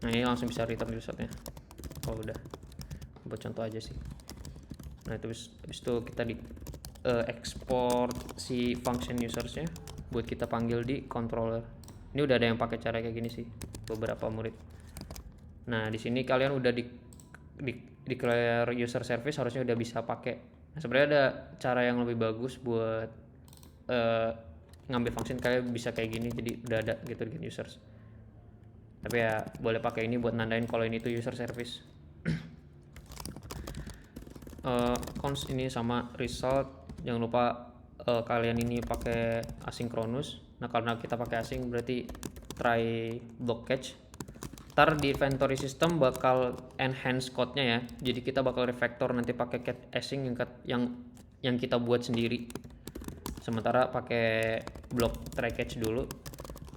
Nah, ini langsung bisa return resultnya. Oh, udah. Buat contoh aja sih. Nah, itu habis itu kita di export si function usersnya buat kita panggil di controller. Ini udah ada yang pakai cara kayak gini sih, beberapa murid. Nah, di sini kalian udah declare user service, harusnya udah bisa pakai. Nah, sebenarnya ada cara yang lebih bagus buat ngambil function, kalian bisa kayak gini, jadi udah ada gitu get users. Tapi ya boleh pakai ini buat nandain kalau ini tuh user service. Const ini sama result, jangan lupa kalian ini pakai asynchronous. Nah, karena kita pakai async berarti try block catch. Ntar di inventory system bakal enhance code-nya ya. Jadi kita bakal refactor nanti pakai cat async yang kita buat sendiri. Sementara pakai block try catch dulu.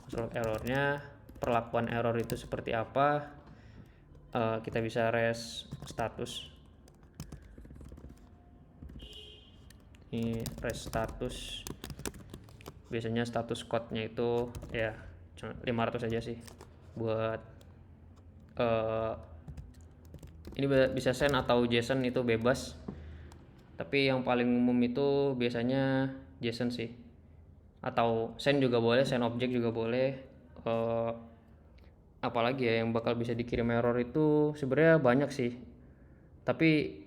Control errornya, perlakuan error itu seperti apa. Kita bisa res status. Ini res status. Biasanya status code-nya itu ya 500 aja sih buat ini bisa send atau JSON, itu bebas, tapi yang paling umum itu biasanya JSON sih, atau send juga boleh, send object juga boleh. Apalagi ya yang bakal bisa dikirim error itu sebenarnya banyak sih, tapi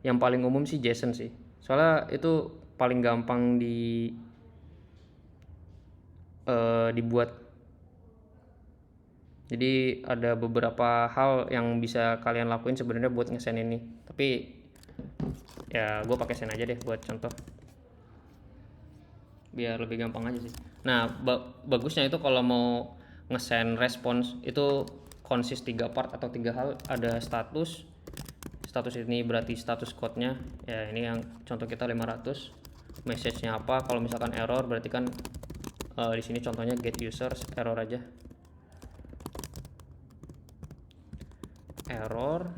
yang paling umum sih JSON sih, soalnya itu paling gampang dibuat. Jadi ada beberapa hal yang bisa kalian lakuin sebenarnya buat nge-send ini, tapi ya gue pakai send aja deh buat contoh biar lebih gampang aja sih. Nah, bagusnya itu kalau mau nge-send response itu consist 3 part atau 3 hal. Ada status ini berarti status code-nya ya, ini yang contoh kita 500. Message-nya apa, kalau misalkan error berarti kan di sini contohnya get users, error aja, error.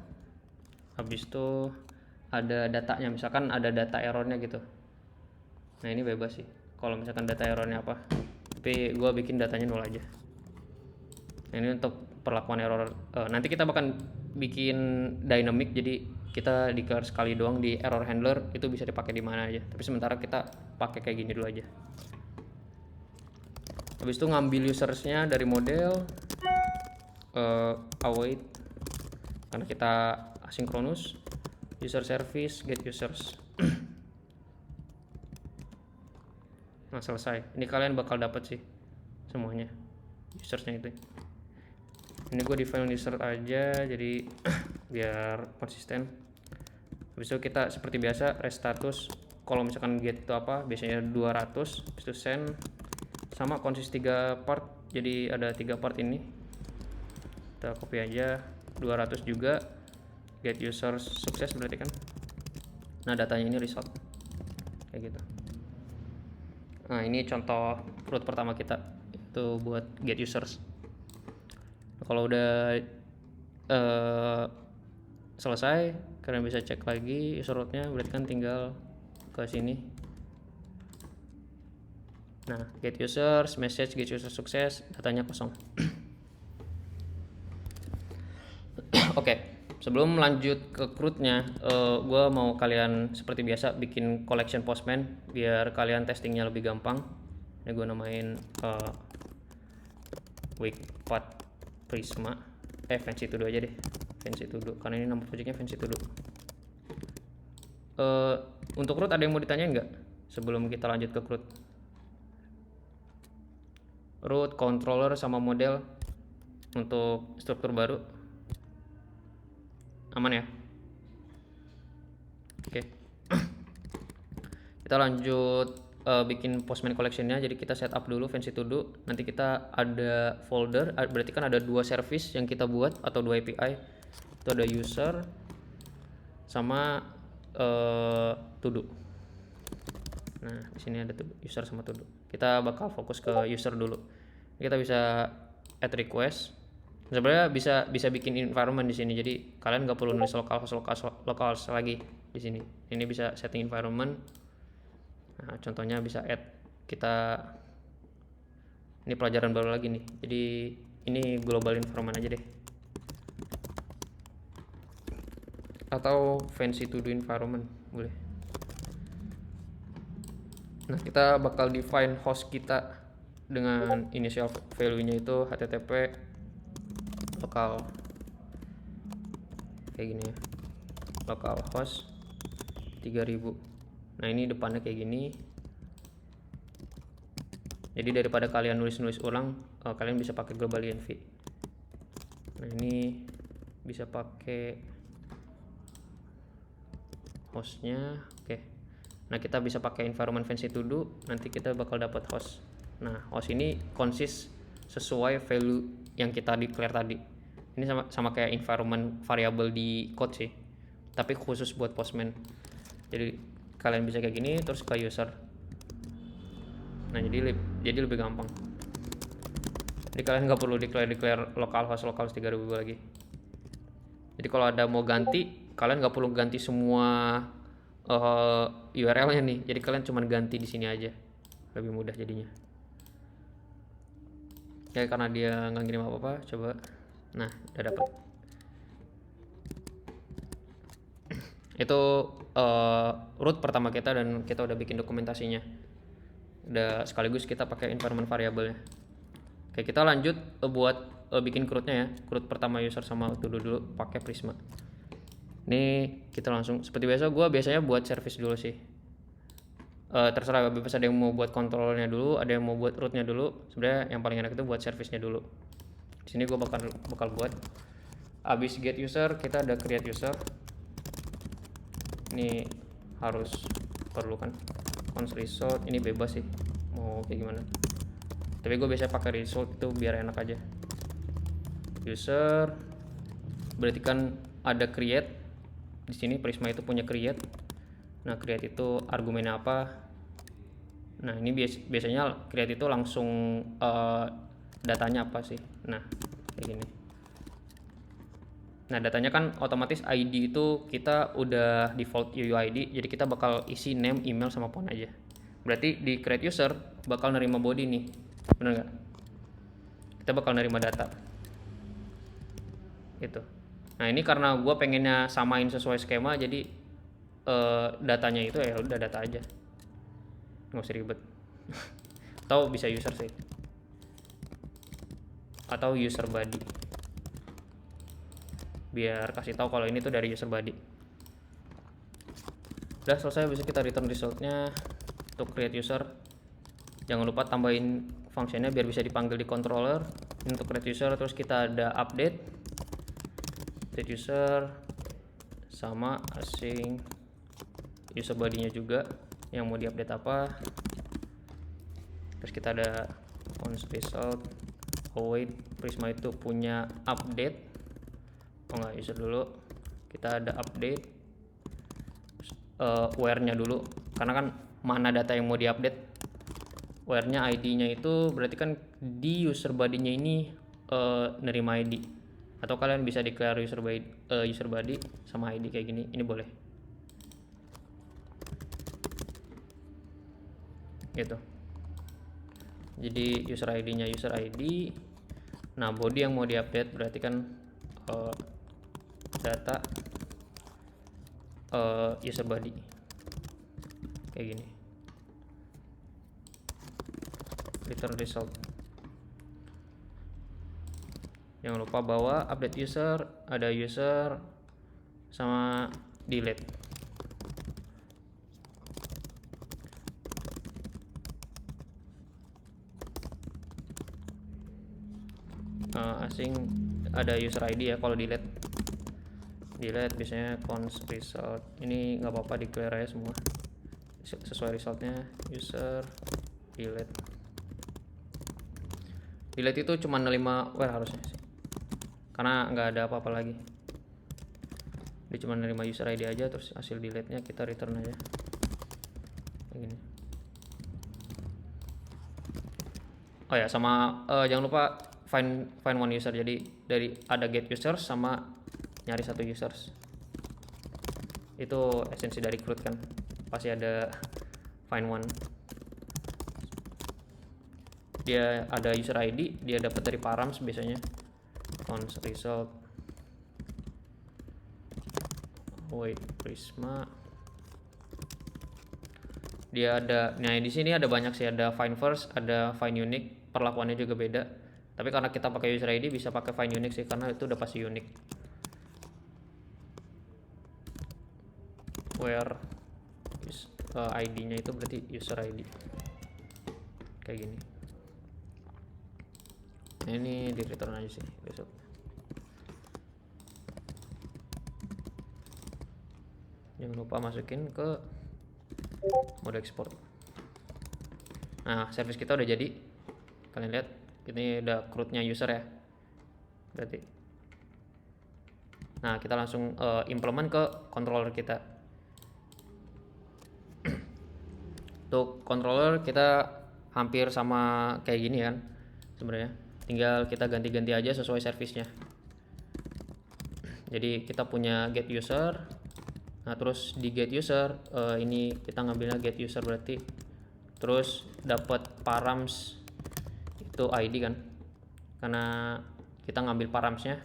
Habis itu ada datanya, misalkan ada data errornya gitu. Nah, ini bebas sih kalau misalkan data errornya apa, tapi gue bikin datanya 0 aja. Nah, ini untuk perlakuan error. Nanti kita bakal bikin dynamic, jadi kita declare sekali doang di error handler, itu bisa dipakai di mana aja, tapi sementara kita pakai kayak gini dulu aja. Habis itu ngambil usersnya dari model await, karena kita asynchronous, user service get users. Nah, selesai. Ini kalian bakal dapat sih semuanya usersnya itu. Ini gue define user aja jadi biar konsisten. Habis itu kita seperti biasa res status. Kalau misalkan get itu apa, biasanya 200. Habis itu send sama consist 3 part, jadi ada 3 part ini. Kita copy aja 200 juga get user sukses berarti kan. Nah, datanya ini result kayak gitu. Nah, ini contoh root pertama kita itu buat get users. Kalau udah selesai, kalian bisa cek lagi user root-nya, berarti kan tinggal ke sini. Nah, get users, message get user sukses, datanya kosong. Oke, sebelum lanjut ke CRUD-nya, gue mau kalian seperti biasa bikin collection postman biar kalian testingnya lebih gampang. Ini gue namain Wake Prisma. Fancy to do aja deh, Fancy to do, karena ini nama projectnya Fancy to do. Untuk CRUD ada yang mau ditanyain nggak sebelum kita lanjut ke CRUD? Root, controller, sama model untuk struktur baru aman ya? Oke. Kita lanjut bikin postman collectionnya. Jadi kita setup dulu Fancy to do. Nanti kita ada folder, berarti kan ada 2 service yang kita buat atau 2 API. Itu ada user sama to do. Nah, di sini ada user sama to do. Kita bakal fokus ke user dulu. Kita bisa add request. Sebenarnya bisa bikin environment di sini. Jadi kalian nggak perlu nulis localhost lagi di sini. Ini bisa setting environment. Nah, contohnya bisa add, ini pelajaran baru lagi nih. Jadi ini global environment aja deh. Atau Fancy to do environment boleh. Nah, kita bakal define host kita dengan initial value-nya itu http lokal kayak gini ya, localhost 3000. Nah, ini depannya kayak gini. Jadi daripada kalian nulis ulang, kalian bisa pakai global env. Nah, ini bisa pakai hostnya. Oke. Nah, kita bisa pakai environment Fancy to do. Nanti kita bakal dapat host. Nah, host ini consist sesuai value yang kita declare tadi. Ini sama kayak environment variable di code sih, tapi khusus buat postman. Jadi kalian bisa kayak gini terus ke user. Nah, jadi lebih gampang. Jadi kalian nggak perlu declare localhost 3000 lagi. Jadi kalau ada mau ganti, kalian nggak perlu ganti semua URL-nya nih. Jadi kalian cuma ganti di sini aja, lebih mudah jadinya. Ya, karena dia nggak ngirim apa-apa, coba. Nah, udah dapet. Itu root pertama kita, dan kita udah bikin dokumentasinya. Udah sekaligus kita pakai environment variable-nya. Oke, kita lanjut buat bikin CRUD-nya ya. CRUD pertama user sama to do dulu pakai Prisma. Ini kita langsung seperti biasa, gue biasanya buat service dulu sih. Terserah, bebas, ada yang mau buat controllernya dulu, ada yang mau buat rootnya dulu. Sebenarnya yang paling enak itu buat service-nya dulu. Di sini gue bakal buat. Abis get user, kita ada create user. Ini harus perlu kan. Cons result, ini bebas sih mau kayak gimana. Tapi gue biasa pakai result itu biar enak aja. User, berarti kan ada create. Di sini Prisma itu punya create. Nah, create itu argumennya apa? Nah, ini biasanya create itu langsung datanya apa sih? Nah, kayak gini. Nah, datanya kan otomatis ID itu kita udah default UUID, jadi kita bakal isi name, email, sama phone aja. Berarti di create user bakal nerima body nih, bener nggak? Kita bakal nerima data. Gitu. Nah, ini karena gue pengennya samain sesuai skema, jadi datanya itu ya udah data aja, nggak usah ribet. Atau bisa user sih, atau user body, biar kasih tahu kalau ini tuh dari user body. Udah selesai, bisa kita return resultnya. Untuk create user, jangan lupa tambahin functionnya biar bisa dipanggil di controller. Ini untuk create user, terus kita ada update user sama async user body-nya juga yang mau diupdate apa. Terus kita ada cons result await Prisma itu punya update. User dulu, kita ada update where-nya dulu, karena kan mana data yang mau diupdate. Where-nya ID-nya itu berarti kan di user body-nya ini nerima ID. Atau kalian bisa declare user body sama ID kayak gini, ini boleh gitu. Jadi user ID-nya user ID. Nah, body yang mau diupdate berarti kan data user body kayak gini, return result. Jangan lupa bawa update user, ada user sama delete. Asing ada user ID ya. Kalau delete biasanya const result. Ini nggak apa-apa declare aja semua sesuai resultnya. User delete itu cuma nerima where harusnya sih, karena nggak ada apa-apa lagi. Dia cuma nerima user ID aja, terus hasil delete nya kita return aja kayak gini. Oh ya, sama jangan lupa find one user. Jadi dari ada get users sama nyari satu users. Itu esensi dari CRUD kan, pasti ada find one. Dia ada user ID, dia dapat dari params biasanya. Const result void prisma. Dia ada, nah di sini ada banyak sih, ada find first, ada find unique. Perlakuannya juga beda. Tapi karena kita pakai user ID bisa pakai find unique sih, karena itu udah pasti unik. Where ID-nya itu berarti user ID kayak gini. Nah, ini di return aja sih besok. Jangan lupa masukin ke mode export. Nah, service kita udah jadi. Kalian lihat ini udah CRUD-nya user ya berarti. Nah, kita langsung implement ke controller kita. Untuk controller kita hampir sama kayak gini kan sebenarnya, tinggal kita ganti-ganti aja sesuai service-nya. Jadi kita punya get user. Nah, terus di get user ini kita ngambilnya get user berarti, terus dapat params itu ID kan, karena kita ngambil paramsnya.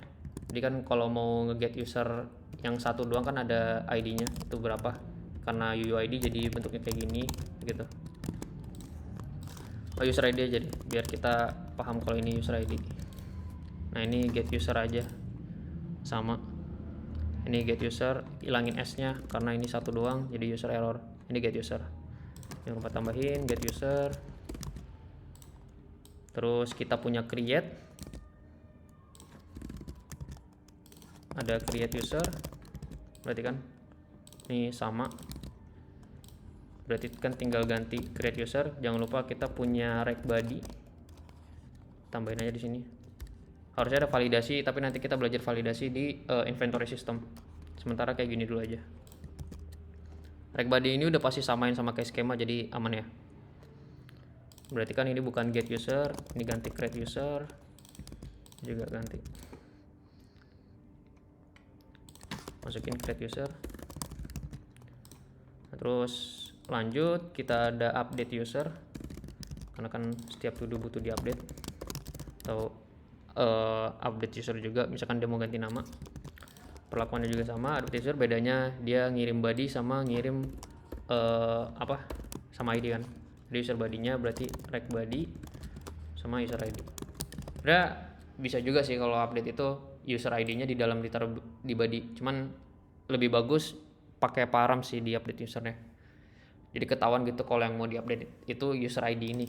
Jadi kan kalau mau nge-get user yang satu doang kan ada ID-nya itu berapa, karena UUID jadi bentuknya kayak gini gitu. User ID aja deh biar kita paham kalau ini user ID. Nah, ini get user aja sama. Ini get user, hilangin s-nya karena ini satu doang jadi user error. Ini get user, jangan lupa tambahin get user. Terus kita punya create, ada create user berarti kan ini sama, berarti kan tinggal ganti create user. Jangan lupa kita punya rect body, tambahin aja di sini. Harusnya ada validasi, tapi nanti kita belajar validasi di inventory system. Sementara kayak gini dulu aja. Rect body ini udah pasti samain sama kayak skema, jadi aman ya. Berarti kan ini bukan get user, ini ganti create user, juga ganti. Masukin create user. Nah, terus lanjut kita ada update user, karena kan setiap to do butuh diupdate, atau update user juga misalkan dia mau ganti nama. Perlakuannya juga sama. Update user bedanya dia ngirim body sama ngirim sama ID kan. Jadi user body-nya berarti rect body sama user ID. Udah bisa juga sih kalau update itu user ID-nya di dalam ditaruh di body, cuman lebih bagus pakai param sih di update usernya. Jadi ketahuan gitu kalau yang mau diupdate itu user ID ini.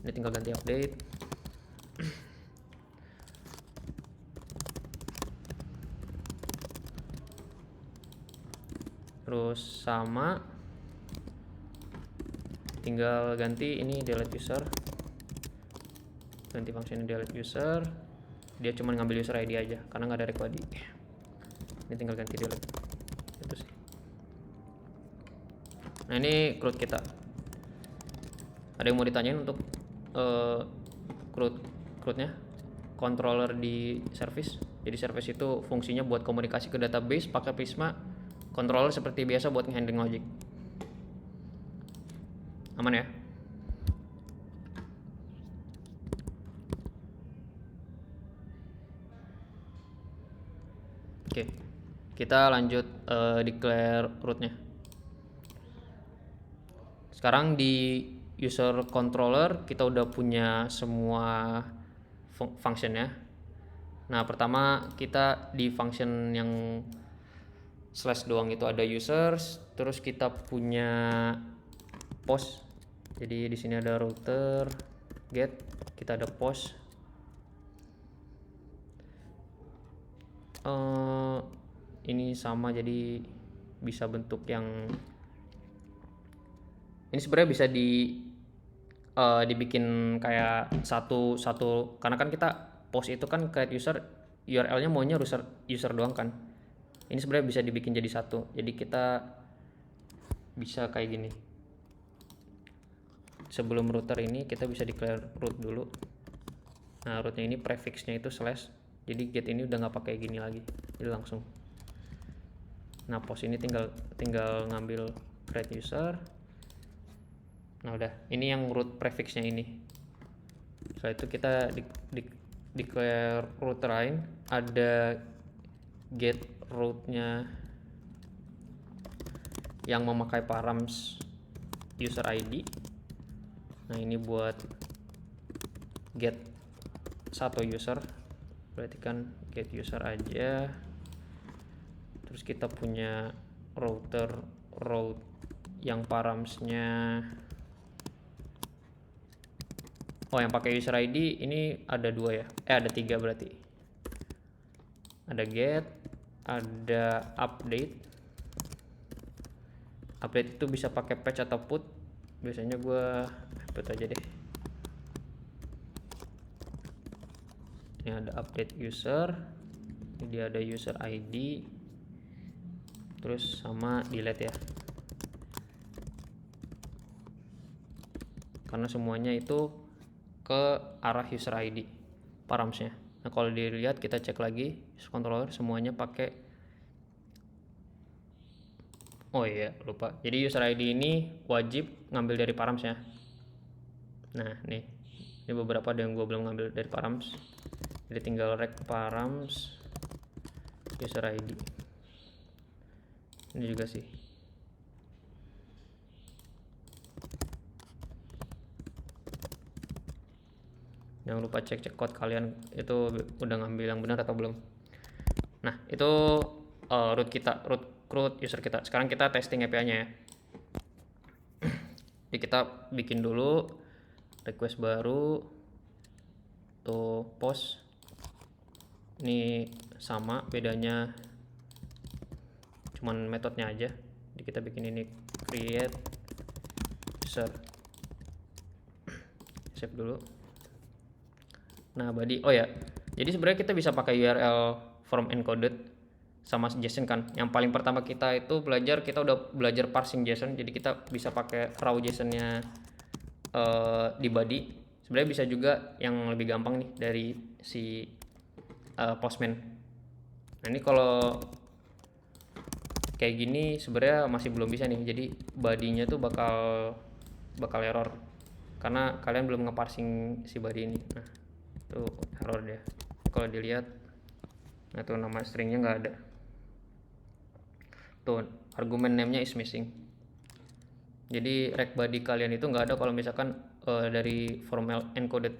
Ini tinggal ganti update. Terus sama, tinggal ganti ini delete user. Ganti function delete user. Dia cuma ngambil user ID aja karena nggak ada rect body. Ini tinggal ganti delete. Itu sih. Nah, ini CRUD kita. Ada yang mau ditanyain untuk CRUD-nya? controller di service. Jadi service itu fungsinya buat komunikasi ke database pakai Prisma. Controller seperti biasa buat ngehandling logic. Aman ya? Oke, kita lanjut declare rootnya. Sekarang di user controller kita udah punya semua functionnya. Nah, pertama kita di function yang slash doang itu ada users, terus kita punya post. Jadi di sini ada router, get, kita ada post. Ini sama, jadi bisa bentuk yang ini sebenarnya bisa dibikin kayak satu karena kan kita post itu kan create user, URL-nya maunya user doang kan. Ini sebenarnya bisa dibikin jadi satu. Jadi kita bisa kayak gini. Sebelum router ini kita bisa declare root dulu. Nah, rootnya ini prefixnya itu slash. Jadi get ini udah nggak pakai gini lagi. Jadi langsung. Nah, post ini tinggal ngambil create user. Nah, udah. Ini yang root prefixnya ini. Setelah itu kita declare router lain, ada get rootnya yang memakai params user ID. Nah, ini buat get satu user, berarti kan get user aja. Terus kita punya router route yang paramsnya yang pakai user ID ini ada 2 ya, ada 3 berarti. Ada get, ada update. Update itu bisa pakai patch atau put. Biasanya gue put aja deh. Ini ada update user, ini dia ada user ID, terus sama delete ya. Karena semuanya itu ke arah user ID paramsnya. Nah, kalau dilihat kita cek lagi controller semuanya pakai. Oh iya, lupa. Jadi user ID ini wajib ngambil dari paramsnya. Nah, nih. Ini beberapa yang gue belum ngambil dari params. Jadi tinggal rec params user ID. Ini juga sih. Jangan lupa cek code kalian itu udah ngambil yang benar atau belum. Nah, itu root kita, root user kita. Sekarang kita testing API-nya ya. Jadi kita bikin dulu request baru tuh post. Ini sama, bedanya cuman metodenya aja. Jadi kita bikin ini create user. Save dulu. Nah, body, jadi sebenarnya kita bisa pakai URL form encoded sama JSON kan. Yang paling pertama kita itu kita udah belajar parsing JSON, jadi kita bisa pakai raw JSON-nya di body. Sebenarnya bisa juga yang lebih gampang nih dari si Postman. Nah, ini kalau kayak gini sebenarnya masih belum bisa nih. Jadi body-nya tuh bakal error karena kalian belum ngeparsing si body ini. Nah, itu error dia. Kalau dilihat, nah tuh nama stringnya nggak ada. Tuh argumen name-nya is missing. Jadi rec body kalian itu nggak ada kalau misalkan dari formal encoded.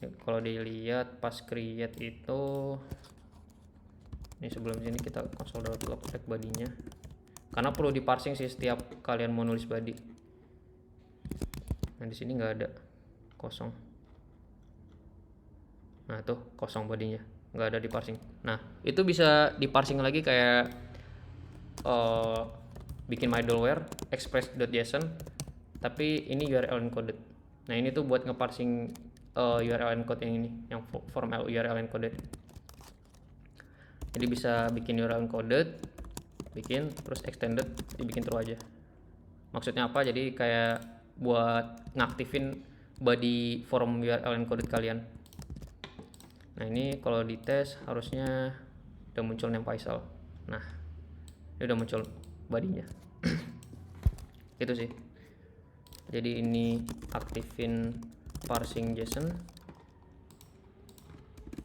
Kalau dilihat pas create itu, ini sebelum sini kita console.log rec body-nya. Karena perlu diparsing sih setiap kalian mau nulis body. Nah, di sini nggak ada, kosong. Nah, tuh kosong bodinya, nggak ada di parsing. Nah, itu bisa diparsing lagi kayak bikin middleware express.json, tapi ini URL encoded. Nah, ini tuh buat ngeparsing URL encode yang ini, yang formal URL encoded. Jadi bisa bikin URL encoded, bikin terus extended, dibikin terus aja. Maksudnya apa? Jadi kayak buat ngaktifin body form URL encoded kalian. Nah ini kalau dites harusnya udah muncul name Faisal. Nah ini udah muncul bodinya. Itu sih. Jadi ini aktifin parsing JSON,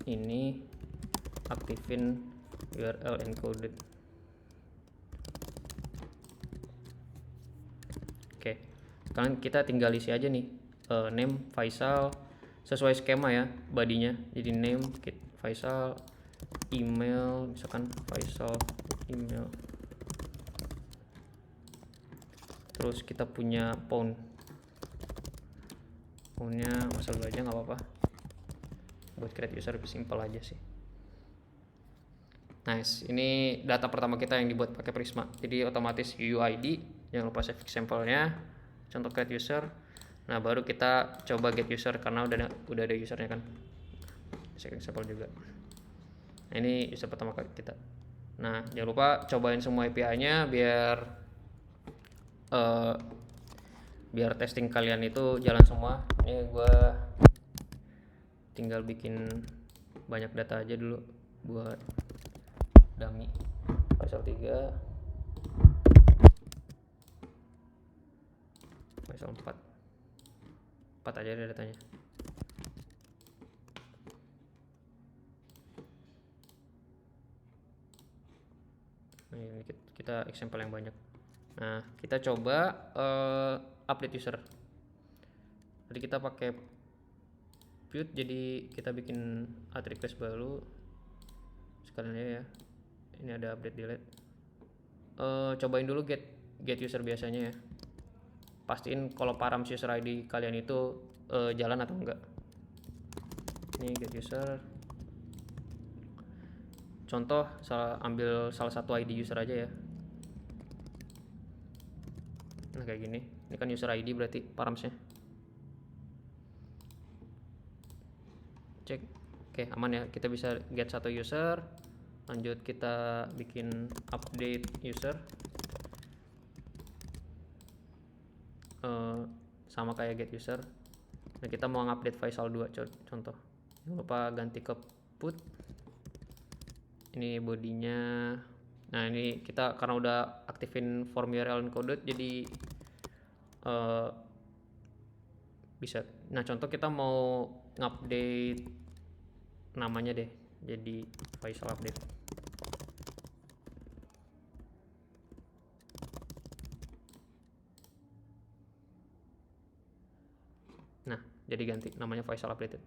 ini aktifin URL encoded. Oke, sekarang kita tinggal isi aja nih name Faisal sesuai skema ya bodinya. Jadi name Faisal, email misalkan Faisal email, terus kita punya phone-nya masuk dulu aja nggak apa-apa, buat create user lebih simpel aja sih. Nice, ini data pertama kita yang dibuat pakai Prisma, jadi otomatis UUID, jangan lupa save sampelnya, contoh create user. Nah baru kita coba get user karena udah ada usernya kan, save sampel juga. Nah, ini user pertama kita. Nah jangan lupa cobain semua API-nya biar testing kalian itu jalan semua. Ini gue tinggal bikin banyak data aja dulu buat dummy. Faisal 3, Faisal 4 aja deh datanya. Nah, ini kita example yang banyak. Nah kita coba update user. Tadi kita pakai Qt, jadi kita bikin add request baru sekalian aja ya. Ini ada update delete. Cobain dulu get user biasanya ya, pastiin kalau params user ID kalian itu jalan atau enggak. Ini get user, contoh ambil salah satu ID user aja ya. Nah kayak gini, ini kan user ID berarti paramsnya. Cek, oke aman ya, kita bisa get satu user. Lanjut kita bikin update user, sama kayak get user. Nah kita mau ngupdate Faisal 2 contoh, jangan lupa ganti ke put. Ini bodinya. Nah ini kita karena udah aktifin form URL encoded jadi bisa. Nah contoh kita mau ngupdate namanya deh jadi Faisal update. Nah jadi ganti namanya Faisal updated.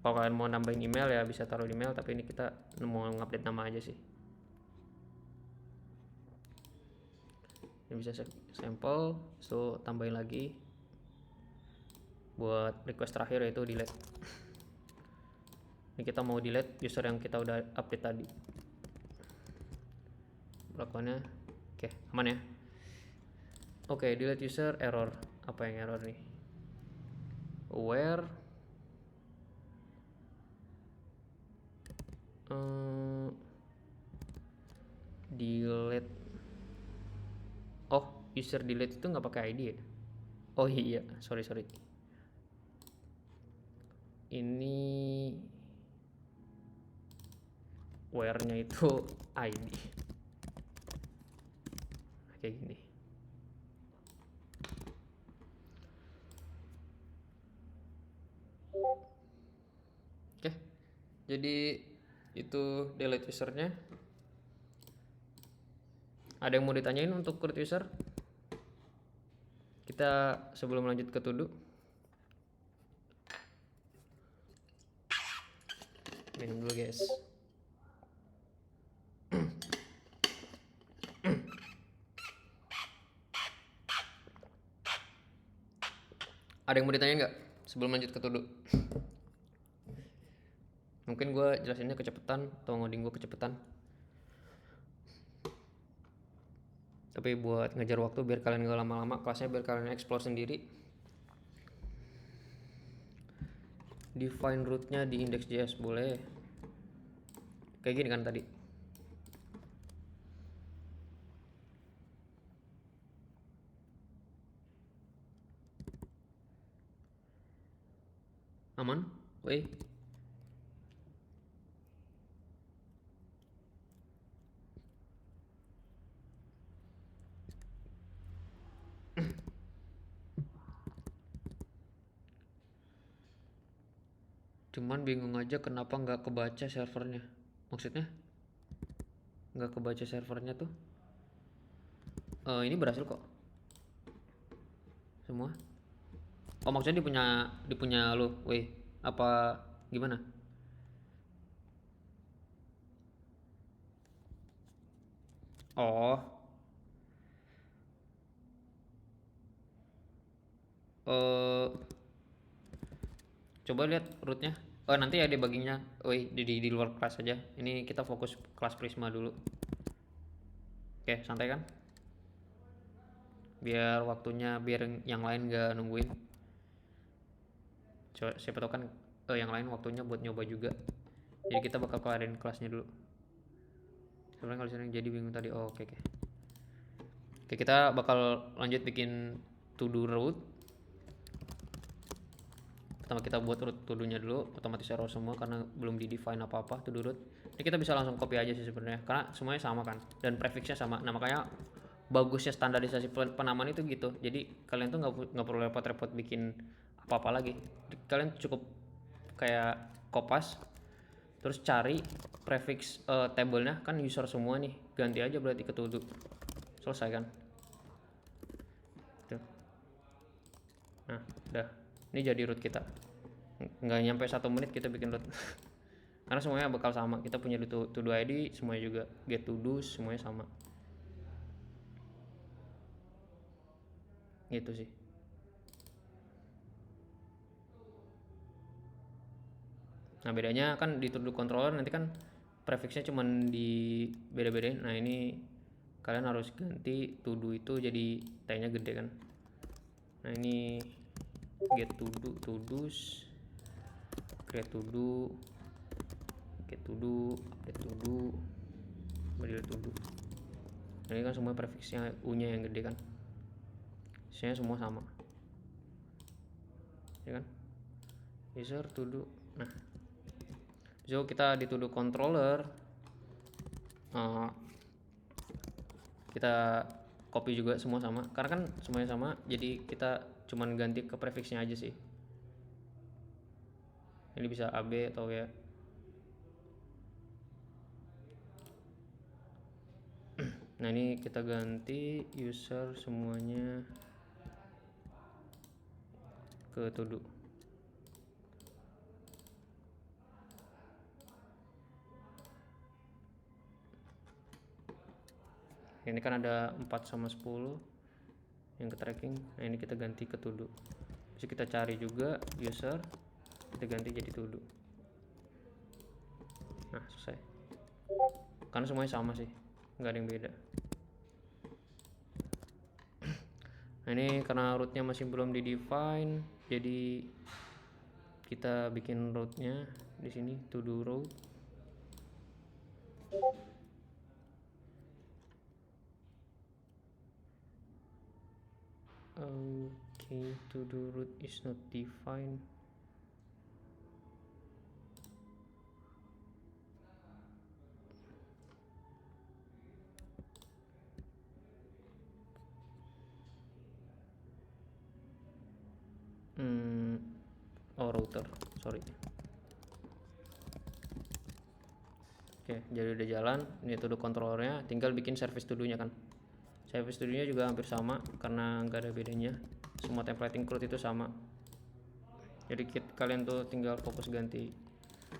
Kalau kalian mau nambahin email ya bisa taruh email, tapi ini kita mau ngupdate nama aja sih. Ini bisa sampel, so tambahin lagi buat request terakhir yaitu delete. Ini kita mau delete user yang kita udah update tadi. Perlakuannya oke aman ya. Oke, delete user error. Apa yang error nih? Where delete. Oh, user delete itu nggak pakai ID ya? Oh iya, sorry. Ini where-nya itu ID. Kayak gini. Oke, jadi itu delete usernya. Ada yang mau ditanyain untuk create user? Kita sebelum lanjut ke to do, minum dulu guys. Ada yang mau ditanyain nggak sebelum lanjut ke to do? Mungkin gue jelasinnya kecepatan atau ngoding gue kecepatan, tapi buat ngejar waktu biar kalian gak lama-lama kelasnya, biar kalian explore sendiri. Define rootnya di index.js boleh kayak gini kan tadi. Aman? Woi. Cuman bingung aja kenapa nggak kebaca servernya. Maksudnya nggak kebaca servernya tuh. Ini berhasil kok semua. Oh maksudnya di punya lu, weh apa gimana? Oh, eh coba lihat rootnya. Oh nanti ya dibaginya, weh di luar kelas aja. Ini kita fokus kelas Prisma dulu. Oke santai kan? Biar waktunya biar yang lain gak nungguin. Coba, siapa tahu kan yang lain waktunya buat nyoba juga. Jadi kita bakal kelarin kelasnya dulu. Sebenarnya kalau sini jadi bingung tadi. Oh, oke. Oke, kita bakal lanjut bikin to do route. Pertama kita buat route to do-nya dulu, otomatis error semua karena belum di define apa-apa to do route. Ini kita bisa langsung copy aja sih sebenarnya karena semuanya sama kan dan prefixnya sama. Nah, makanya bagusnya standarisasi penamaan itu gitu. Jadi kalian tuh nggak perlu repot-repot bikin apa-apa lagi. Kalian cukup kayak kopas terus cari prefix table-nya kan user semua nih. Ganti aja berarti ke to do. Selesai kan? Tuh. Nah, udah. Ini jadi root kita. Nggak nyampe 1 menit kita bikin root. Karena semuanya bakal sama. Kita punya to do ID, semuanya juga get to do, semuanya sama. Gitu sih. Nah, bedanya kan di to do controller nanti kan prefixnya cuman di beda-bedain. Nah, ini kalian harus ganti to do itu jadi T-nya gede kan. Nah, ini get to do, to do's, create to do, get to do, update to do, delete to do. Nah, ini kan semua prefixnya U-nya yang gede kan. Isinya semua sama. Ya kan? User to do. Nah, so kita di to do controller kita copy juga semua sama karena kan semuanya sama jadi kita cuman ganti ke prefixnya aja sih. Ini bisa AB atau ya. Nah ini kita ganti user semuanya ke to do. Ini kan ada 4 sama 10 yang ke tracking. Nah ini kita ganti ke to do. Bisa kita cari juga user, kita ganti jadi to do. Nah selesai. Karena semuanya sama sih, nggak ada yang beda. Nah ini karena rootnya masih belum di define, jadi kita bikin rootnya di sini to do route. Okay, to do route is not defined. Oh router, sorry. Oke, jadi udah jalan. Ini to do controllernya, tinggal bikin service to do-nya kan. Service to do-nya juga hampir sama karena nggak ada bedanya. Semua template include itu sama. Jadi kalian tuh tinggal fokus ganti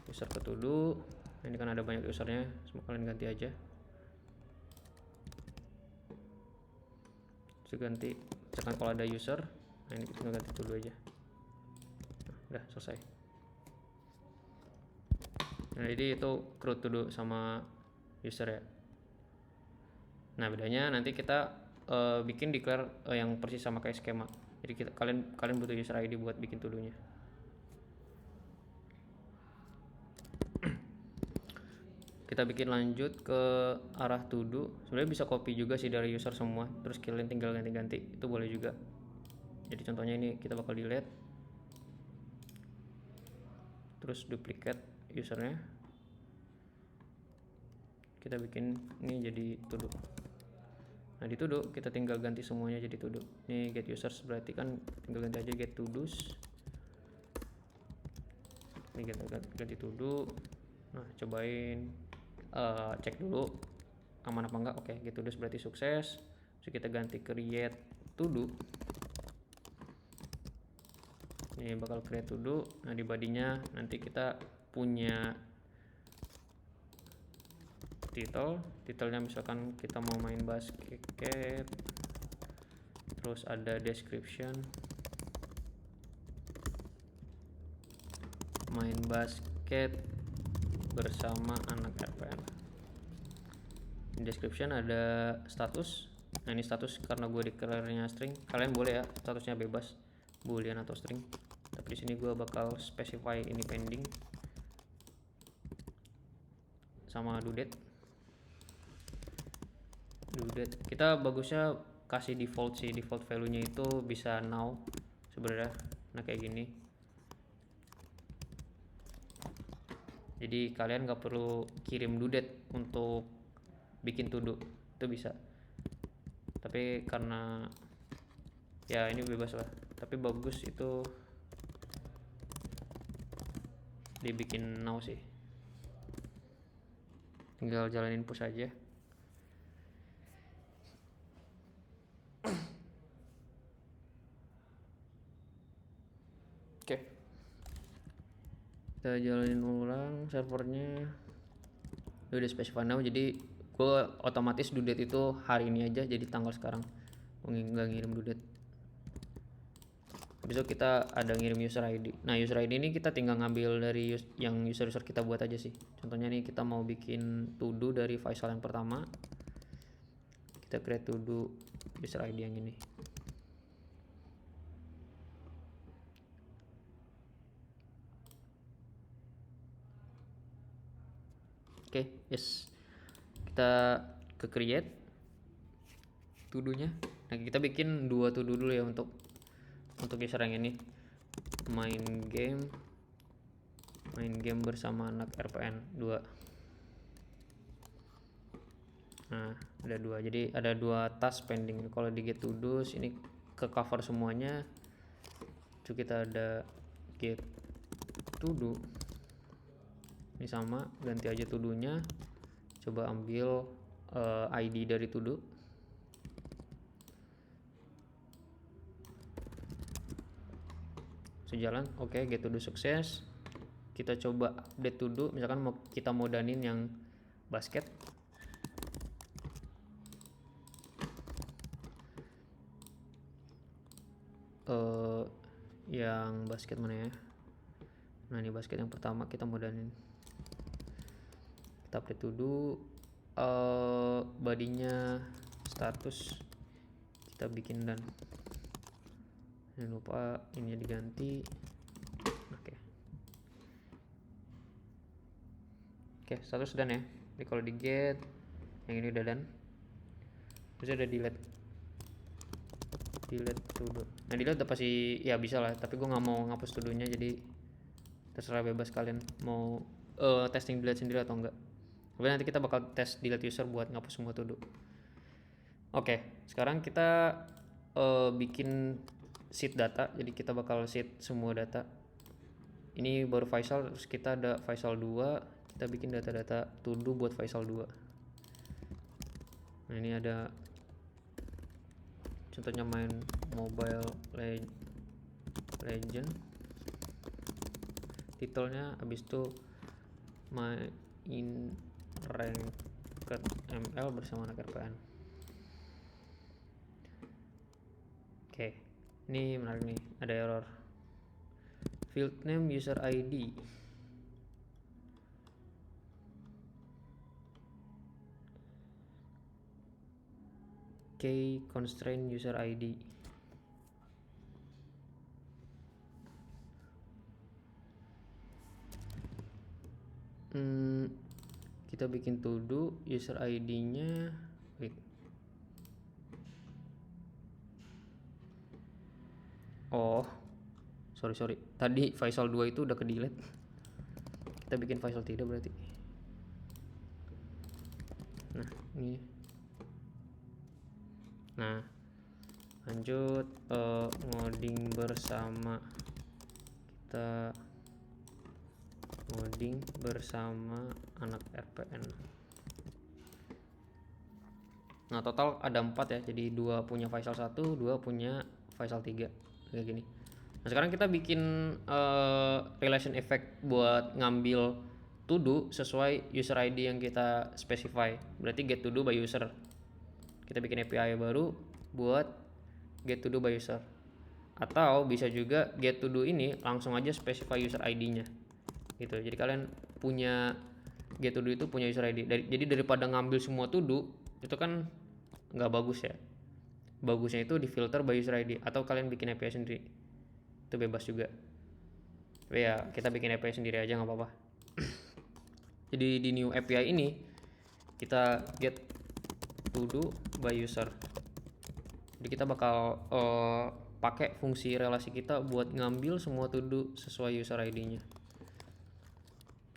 user ke to do. Ini kan ada banyak usernya, semua kalian ganti aja. Terus ganti, misalkan kalau ada user, nah ini kita ganti to do aja. Nah, udah selesai. Nah jadi itu create to do sama user ya. Nah bedanya nanti kita bikin declare yang persis sama kayak skema. Jadi kalian butuh user ID buat bikin to do-nya. Kita bikin lanjut ke arah to do. Sebenarnya bisa copy juga sih dari user semua, terus kalian tinggal ganti-ganti, itu boleh juga. Jadi contohnya ini kita bakal delete. terus duplicate usernya, kita bikin ini jadi to do. Nah di to do kita tinggal ganti semuanya jadi to do. Ini get users berarti kan tinggal ganti aja get to dos. Ini ganti to do. Nah cobain cek dulu aman apa enggak. Oke, get to dos berarti sukses. Terus kita ganti create to do. Ini bakal create to do. Nah di bodinya nanti kita punya titelnya misalkan kita mau main basket, terus ada description main basket bersama anak RPN. Di description ada status. Nah ini status karena gue declare-nya string, kalian boleh ya statusnya bebas boolean atau string, tapi di sini gue bakal specify ini pending sama due date. Kita bagusnya kasih default sih, default value nya itu bisa now sebenarnya. Nah kayak gini, jadi kalian nggak perlu kirim due date untuk bikin to do, itu bisa, tapi karena ya ini bebas lah, tapi bagus itu dibikin now sih, tinggal jalanin push aja. Oke, kita jalanin ulang servernya. Udah specify now, jadi gue otomatis due date itu hari ini aja, jadi tanggal sekarang, nggak ngirim due date. Besok kita ada ngirim user ID. Nah user ID ini kita tinggal ngambil dari yang user kita buat aja sih. Contohnya nih kita mau bikin to do dari Faisal yang pertama, kita create to do user ID yang ini. Oke, yes, kita ke create to do nya. Nah kita bikin 2 to do dulu ya untuk user yang ini, main game bersama anak RPN 2. Nah ada 2, jadi ada 2 task pending. Kalau di get to dos ini ke cover semuanya, so kita ada get to do ini sama, ganti aja to do nya, coba ambil ID dari to do. Sejalan, oke, get to do sukses. Kita coba update to do, misalkan kita mau danin yang basket. Yang basket mana ya? Nah ini basket yang pertama kita mau danin. Kita update to do, bodinya status kita bikin dan jangan lupa ini diganti. Oke, status done ya. Jadi kalau di get yang ini udah done, terus ada delete to do. Nah delete udah pasti ya bisa lah, tapi gue nggak mau ngapus to do nya, jadi terserah bebas kalian mau testing delete sendiri atau enggak. Tapi nanti kita bakal tes delete user buat ngapus semua to do. Oke, sekarang kita bikin sheet data, jadi kita bakal sheet semua data. Ini baru Faisal, terus kita ada Faisal 2, kita bikin data-data to do buat Faisal 2. Nah ini ada contohnya main Mobile Legend, titelnya habis itu main ranked ML bersama anak RPN. Oke, ini menarik nih, ada error field name user ID. Key constraint user ID. Kita bikin to do user ID-nya. Wait. Oh, sorry. Tadi Faisal 2 itu udah ke delete. Kita bikin file tidak berarti. Nah ini. Nah lanjut ngoding bersama, kita ngoding bersama anak RPN. Nah total ada 4 ya, jadi 2 punya Faisal 1, 2 punya Faisal 3 kayak gini. Nah sekarang kita bikin relation effect buat ngambil to do sesuai user ID yang kita specify. Berarti get to do by user. Kita bikin API baru buat get to do by user. Atau bisa juga get to do ini langsung aja specify user ID-nya. Gitu. Jadi kalian punya get to do itu punya user ID. Jadi daripada ngambil semua to do itu kan nggak bagus ya. Bagusnya itu di filter by user ID atau kalian bikin API sendiri. Itu bebas juga. Tapi ya kita bikin API sendiri aja nggak apa-apa. Jadi di new API ini kita get to do by user. Jadi kita bakal pakai fungsi relasi kita buat ngambil semua to do sesuai user ID-nya.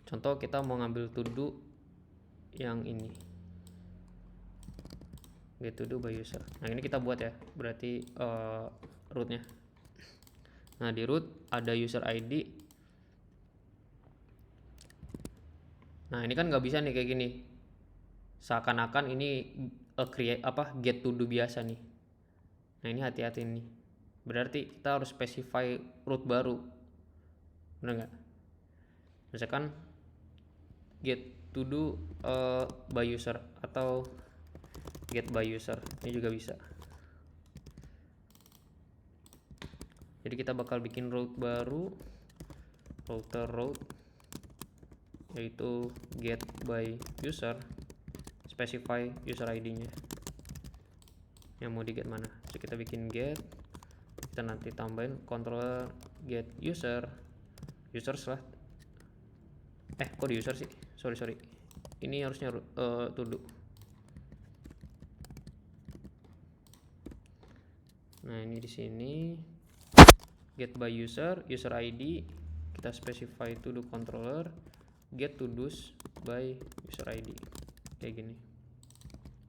Contoh kita mau ngambil to do yang ini, get to do by user. Nah ini kita buat ya, berarti rootnya. Nah di root ada user ID. Nah ini kan nggak bisa nih kayak gini, seakan-akan ini create get to do biasa nih. Nah ini hati-hati nih, berarti kita harus specify root baru, bener nggak? Misalkan get to do by user atau get by user, ini juga bisa. Jadi kita bakal bikin root baru, router root, yaitu get by user, specify user ID-nya yang mau di get mana. So kita bikin get, kita nanti tambahin controller get user lah. Kok di user sih, sorry ini harusnya to do. Nah ini di sini get by user ID, kita specify to do controller get to do's by user ID kayak gini.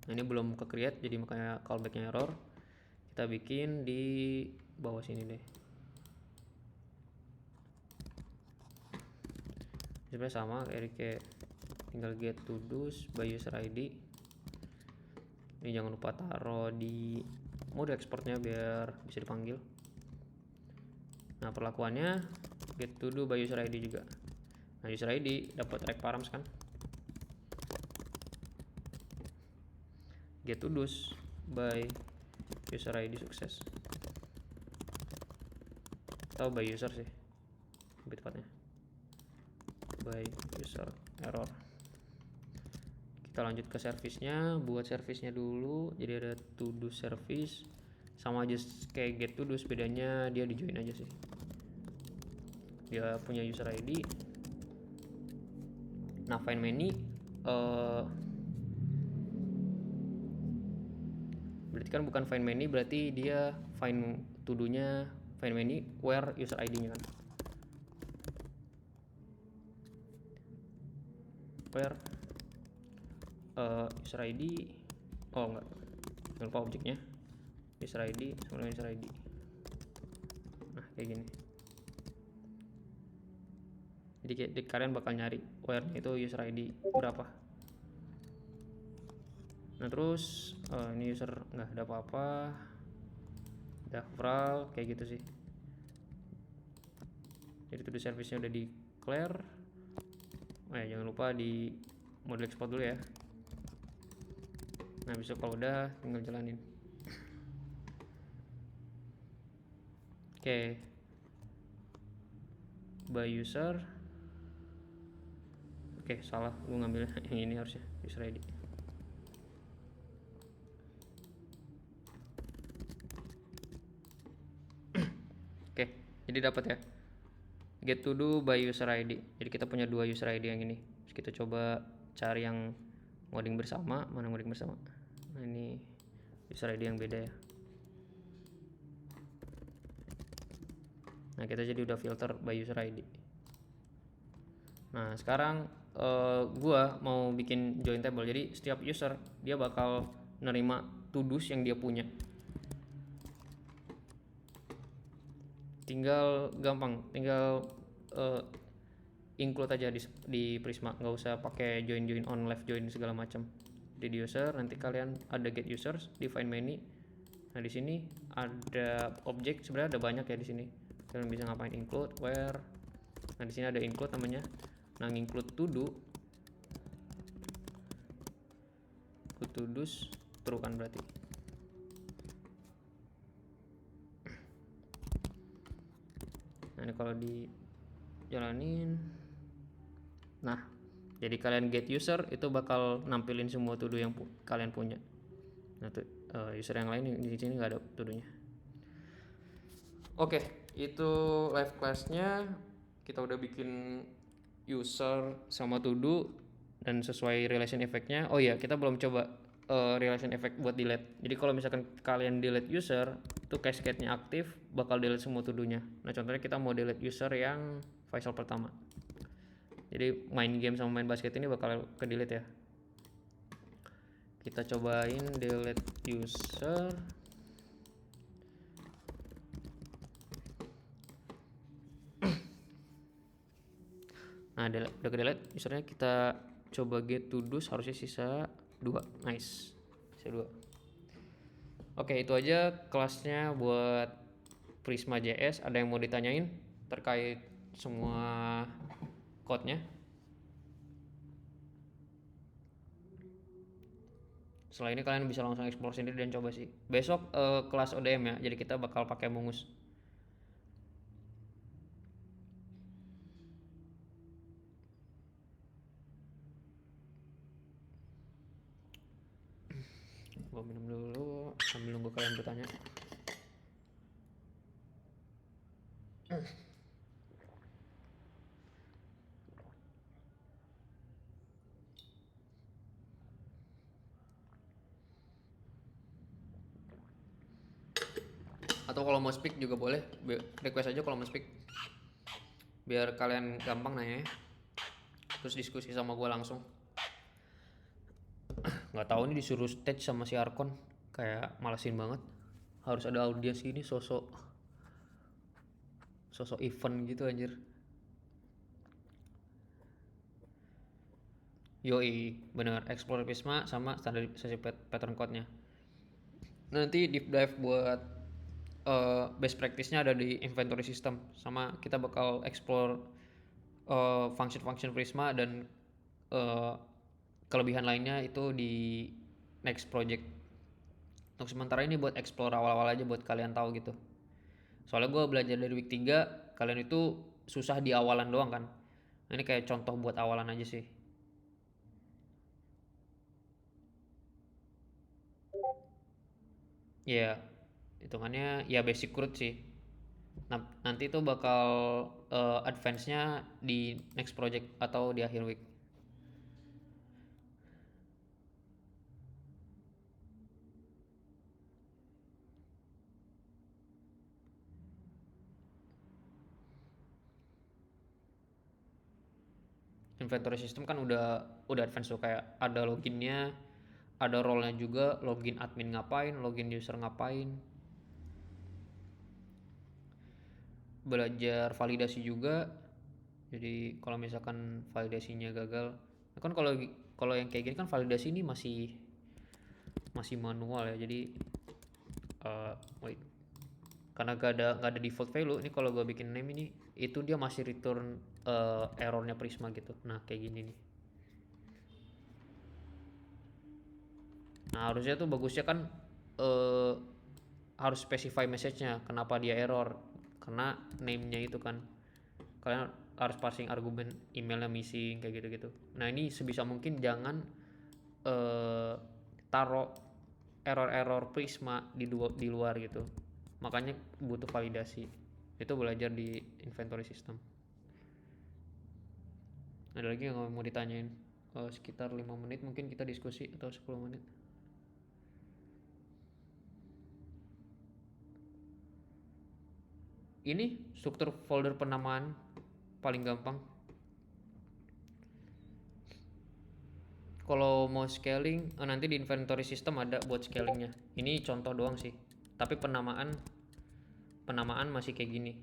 Nah ini belum ke create jadi makanya callbacknya error. Kita bikin di bawah sini deh. Sebenarnya sama kayak tinggal get to do's by user ID. Ini jangan lupa taruh di mode exportnya biar bisa dipanggil. Nah perlakuannya get to do by user ID juga. Nah user ID dapat rect params kan, get to do's by user ID sukses, atau by user sih lebih tepatnya, by user error. Kita lanjut ke service-nya. Buat service-nya dulu, jadi ada to do service, sama aja kayak get to do, bedanya dia di join aja sih. Dia punya user ID. Nah find many berarti kan bukan find many, berarti dia find to do nya find many where user ID nya kan, where user ID, enggak, jangan lupa objeknya user ID sama user ID. Nah kayak gini. Jadi kalian bakal nyari where itu user ID berapa. Nah terus ini user nggak ada apa-apa, udah overall kayak gitu sih. Jadi to do service-nya udah declare. Jangan lupa di model export dulu ya. Nah besok kalau udah tinggal jalanin. Oke. By user. Oke, salah, gue ngambil yang ini harusnya user ID. Oke, jadi dapat ya. Get to do by user ID. Jadi kita punya 2 user ID yang ini. Terus kita coba cari yang ngoding bersama. Mana ngoding bersama? Nah ini user ID yang beda ya. Nah kita jadi udah filter by user ID. Nah, sekarang gua mau bikin join table. Jadi setiap user dia bakal nerima to-dos yang dia punya. Tinggal gampang, tinggal eh, include aja di Prisma, nggak usah pakai join on, left join segala macam. Di user nanti kalian ada get users, define many. Nah, di sini ada objek, sebenarnya ada banyak ya di sini. Kalian bisa ngapain, include, where. Nah, di sini ada include namanya. Nah, include to do, to do's true kan berarti. Nah, ini kalau dijalanin, nah jadi kalian get user itu bakal nampilin semua to do yang kalian punya. Nah, tuh user yang lain di sini nggak ada to do-nya. Oke, itu live class-nya. Kita udah bikin user sama to do dan sesuai relation effect-nya. Oh iya, kita belum coba relation effect buat delete. Jadi kalau misalkan kalian delete user, itu cascade-nya aktif, bakal delete semua to do-nya. Nah, contohnya kita mau delete user yang Faisal pertama. Jadi main game sama main basket ini bakal ke delete ya. Kita cobain delete user. Nah, udah ke delete usernya, kita coba get to do's, harusnya sisa 2. Nice, sisa 2. Oke, itu aja kelasnya buat Prisma JS. Ada yang mau ditanyain terkait semua code-nya? Setelah ini kalian bisa langsung explore sendiri dan coba sih. Besok kelas ODM ya, jadi kita bakal pakai Mongoose. Gua minum dulu sambil nunggu kalian bertanya. Atau kalau mau speak juga boleh, request aja kalau mau speak, biar kalian gampang nanya, terus diskusi sama gue langsung. Nggak tahu nih disuruh stage sama si Arkon, kayak malesin banget. Harus ada audiens ini, sosok event gitu anjir. Yoi, bener, explore Prisma sama standarisasi pattern code-nya. Nanti deep dive buat best practice-nya ada di inventory system, sama kita bakal explore function-function Prisma dan uh, kelebihan lainnya itu di next project. Untuk sementara ini buat explore awal-awal aja buat kalian tahu gitu. Soalnya gue belajar dari week 3, kalian itu susah di awalan doang kan. Nah, ini kayak contoh buat awalan aja sih. Ya, hitungannya ya basic root sih. Nah, nanti tuh bakal advance-nya di next project atau di akhir week. Inventory system kan udah advance tuh, kayak ada loginnya, ada role-nya juga, login admin ngapain, login user ngapain. Belajar validasi juga. Jadi kalau misalkan validasinya gagal, nah kan kalau kalau yang kayak gini kan validasi ini masih masih manual ya. Jadi wait, karena gak ada default value ini, kalau gue bikin name ini itu dia masih return errornya Prisma gitu. Nah, kayak gini nih. Nah, harusnya tuh bagusnya kan eh, harus specify message-nya kenapa dia error, karena name-nya itu kan kalian harus passing argumen emailnya missing kayak gitu-gitu. Nah, ini sebisa mungkin jangan taruh error-error Prisma di luar gitu. Makanya butuh validasi. Itu belajar di inventory system. Ada lagi yang mau ditanyain? Sekitar 5 menit mungkin kita diskusi, atau 10 menit. Ini struktur folder penamaan paling gampang. Kalau mau scaling, nanti di inventory system ada buat scalingnya. Ini contoh doang sih. Tapi penamaan masih kayak gini.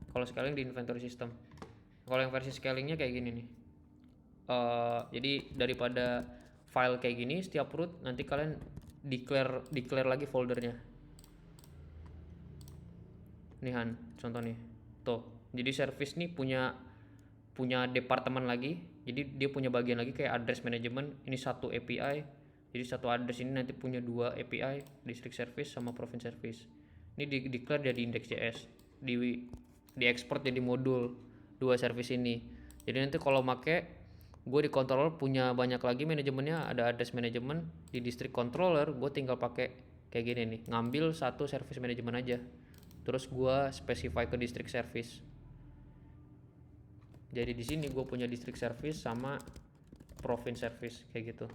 Kalau scaling di inventory system. Kalau yang versi scalingnya kayak gini nih. Jadi daripada file kayak gini setiap root, nanti kalian declare lagi foldernya. Nih Han, contoh nih. Tuh. Jadi service nih punya departemen lagi. Jadi dia punya bagian lagi kayak address management. Ini satu API. Jadi satu address ini nanti punya dua API, district service sama province service. Ini declare jadi index.js. Di export jadi modul dua service ini. Jadi nanti kalau make, gue di controller punya banyak lagi manajemennya, ada address management. Di district controller gue tinggal pakai kayak gini nih, ngambil satu service management aja, terus gue specify ke district service. Jadi di sini gue punya district service sama province service kayak gitu.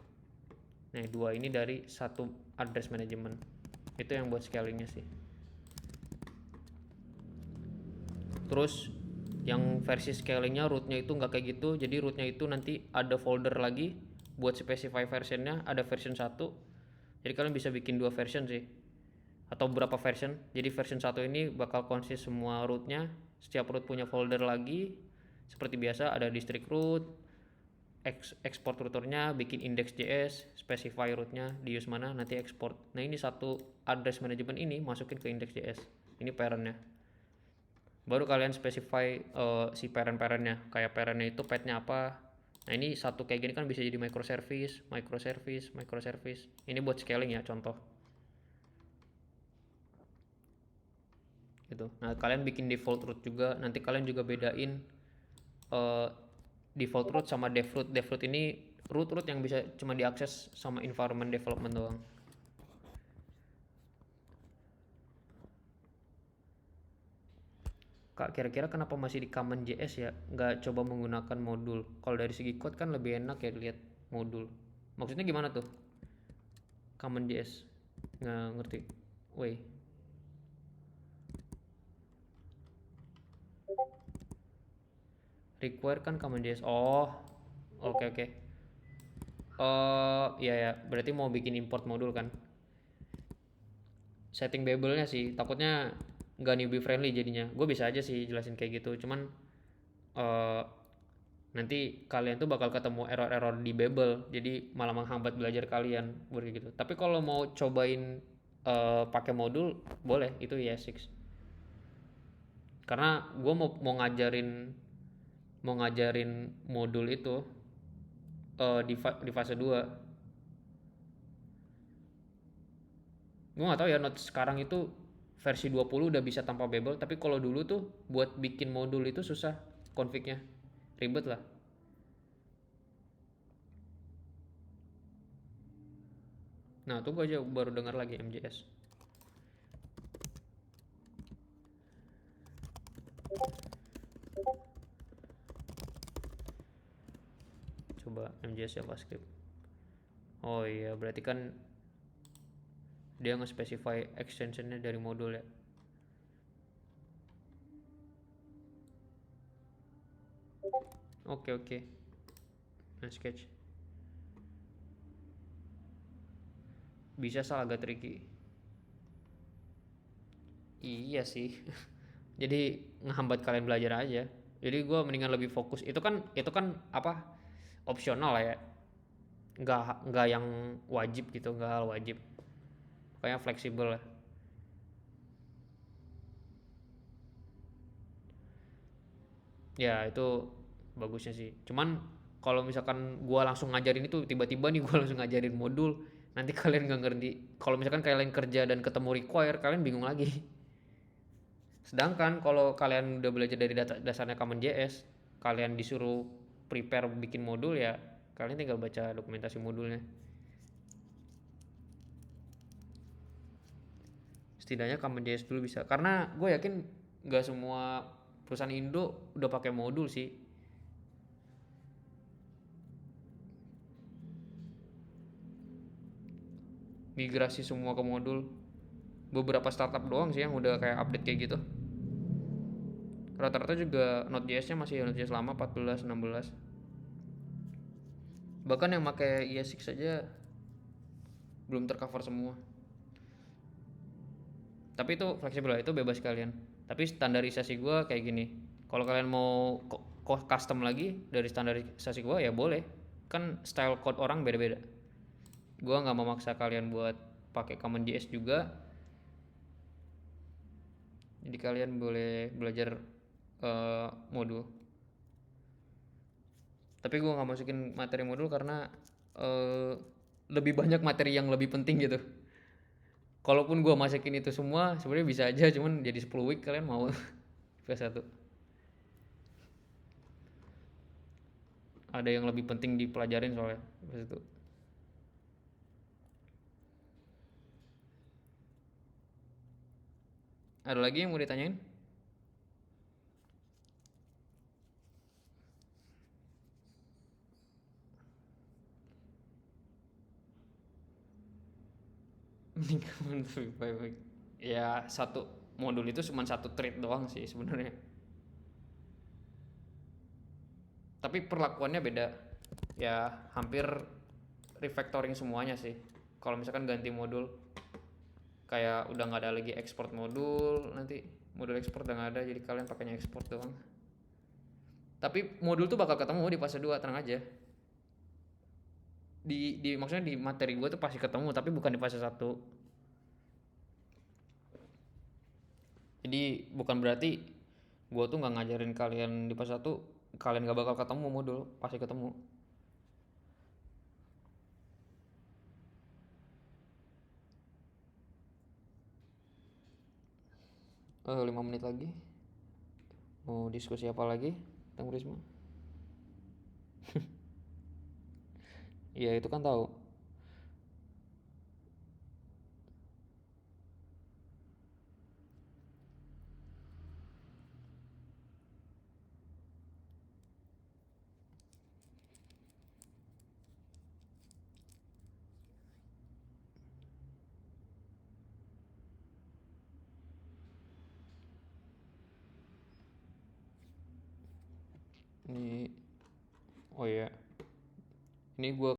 Nah, dua ini dari satu address management. Itu yang buat scalingnya sih. Terus yang versi scalingnya rootnya itu nggak kayak gitu. Jadi rootnya itu nanti ada folder lagi buat specify versionnya, ada version 1. Jadi kalian bisa bikin dua version sih, atau berapa version. Jadi version 1 ini bakal consist semua rootnya. Setiap root punya folder lagi. Seperti biasa ada district root, export routernya, bikin index.js, specify rootnya, di use mana, nanti export. Nah ini satu address management ini masukin ke index.js. Ini parentnya. Baru kalian specify si parent-parentnya. Kayak parentnya itu petnya apa. Nah ini satu kayak gini kan bisa jadi microservice, microservice, microservice. Ini buat scaling ya, contoh. Gitu. Nah kalian bikin default root juga. Nanti kalian juga bedain default root sama dev root. Dev root ini root yang bisa cuma diakses sama environment development doang. Kak, kira-kira kenapa masih di common.js ya? Nggak coba menggunakan modul. Kalau dari segi code kan lebih enak ya lihat modul. Maksudnya gimana tuh? Common.js? Nggak ngerti. Woi. Require kan common.js. Oh, oke oke. Iya ya. Berarti mau bikin import modul kan? Setting babelnya sih. Takutnya nggak newbie friendly jadinya. Gue bisa aja sih jelasin kayak gitu. Cuman eh nanti kalian tuh bakal ketemu error-error di Babel, jadi malah menghambat belajar kalian buat kayak gitu. Tapi kalau mau cobain pakai modul boleh, itu ES6. Karena gue mau ngajarin modul itu di fase 2. Gue nggak tahu ya, Note sekarang itu versi 20 udah bisa tanpa Babel, tapi kalau dulu tuh buat bikin modul itu susah config-nya, ribet lah. Nah, tuh gue aja baru dengar lagi MJS. Coba MJS JavaScript. Oh iya, berarti kan dia nge-specify extensionnya dari modul ya. Oke oke. Nah, sketch. Bisa salah agak tricky. Iya sih. Jadi ngehambat kalian belajar aja. Jadi gue mendingan lebih fokus. Itu kan apa? Opsional ya. Nggak yang wajib gitu, nggak hal wajib. Pokoknya fleksibel lah. Ya itu bagusnya sih. Cuman kalau misalkan gue langsung ngajarin itu tiba-tiba nih gue langsung ngajarin modul, nanti kalian nggak ngerti. Kalau misalkan kalian kerja dan ketemu require, kalian bingung lagi. Sedangkan kalau kalian udah belajar dari dasarnya Common.js, kalian disuruh prepare bikin modul ya, kalian tinggal baca dokumentasi modulnya. Setidaknya Common.js dulu bisa. Karena gue yakin nggak semua perusahaan Indo udah pakai modul sih. Migrasi semua ke modul. Beberapa startup doang sih yang udah kayak update kayak gitu. Rata-rata juga Node.js-nya masih Node.js lama 14, 16. Bahkan yang pakai ES6 saja belum tercover semua. Tapi itu fleksibel lah, itu bebas kalian. Tapi standarisasi gue kayak gini, kalau kalian mau custom lagi dari standarisasi gue ya boleh, kan style code orang beda-beda. Gue nggak memaksa kalian buat pakai Common JS juga, jadi kalian boleh belajar modul. Tapi gue nggak masukin materi modul karena uh, lebih banyak materi yang lebih penting gitu. Kalaupun gue masukin itu semua sebenarnya bisa aja, cuman jadi 10 week kalian mau PS1. Ada yang lebih penting dipelajarin soalnya pas itu. Ada lagi yang mau ditanyain? Lebih baik. Ya satu modul itu cuma satu trade doang sih sebenarnya. Tapi perlakuannya beda. Ya hampir refactoring semuanya sih. Kalau misalkan ganti modul, kayak udah nggak ada lagi export modul, nanti modul export udah nggak ada, jadi kalian pakainya export doang. Tapi modul tuh bakal ketemu di fase 2, tenang aja. Di maksudnya di materi gue tuh pasti ketemu, tapi bukan di fase 1. Jadi bukan berarti gue tuh nggak ngajarin kalian di fase 1 kalian gak bakal ketemu modul, pasti ketemu. 5 menit lagi. Mau diskusi apa lagi tentang Risma? Iya itu kan tahu. Ini, oh iya, ini gue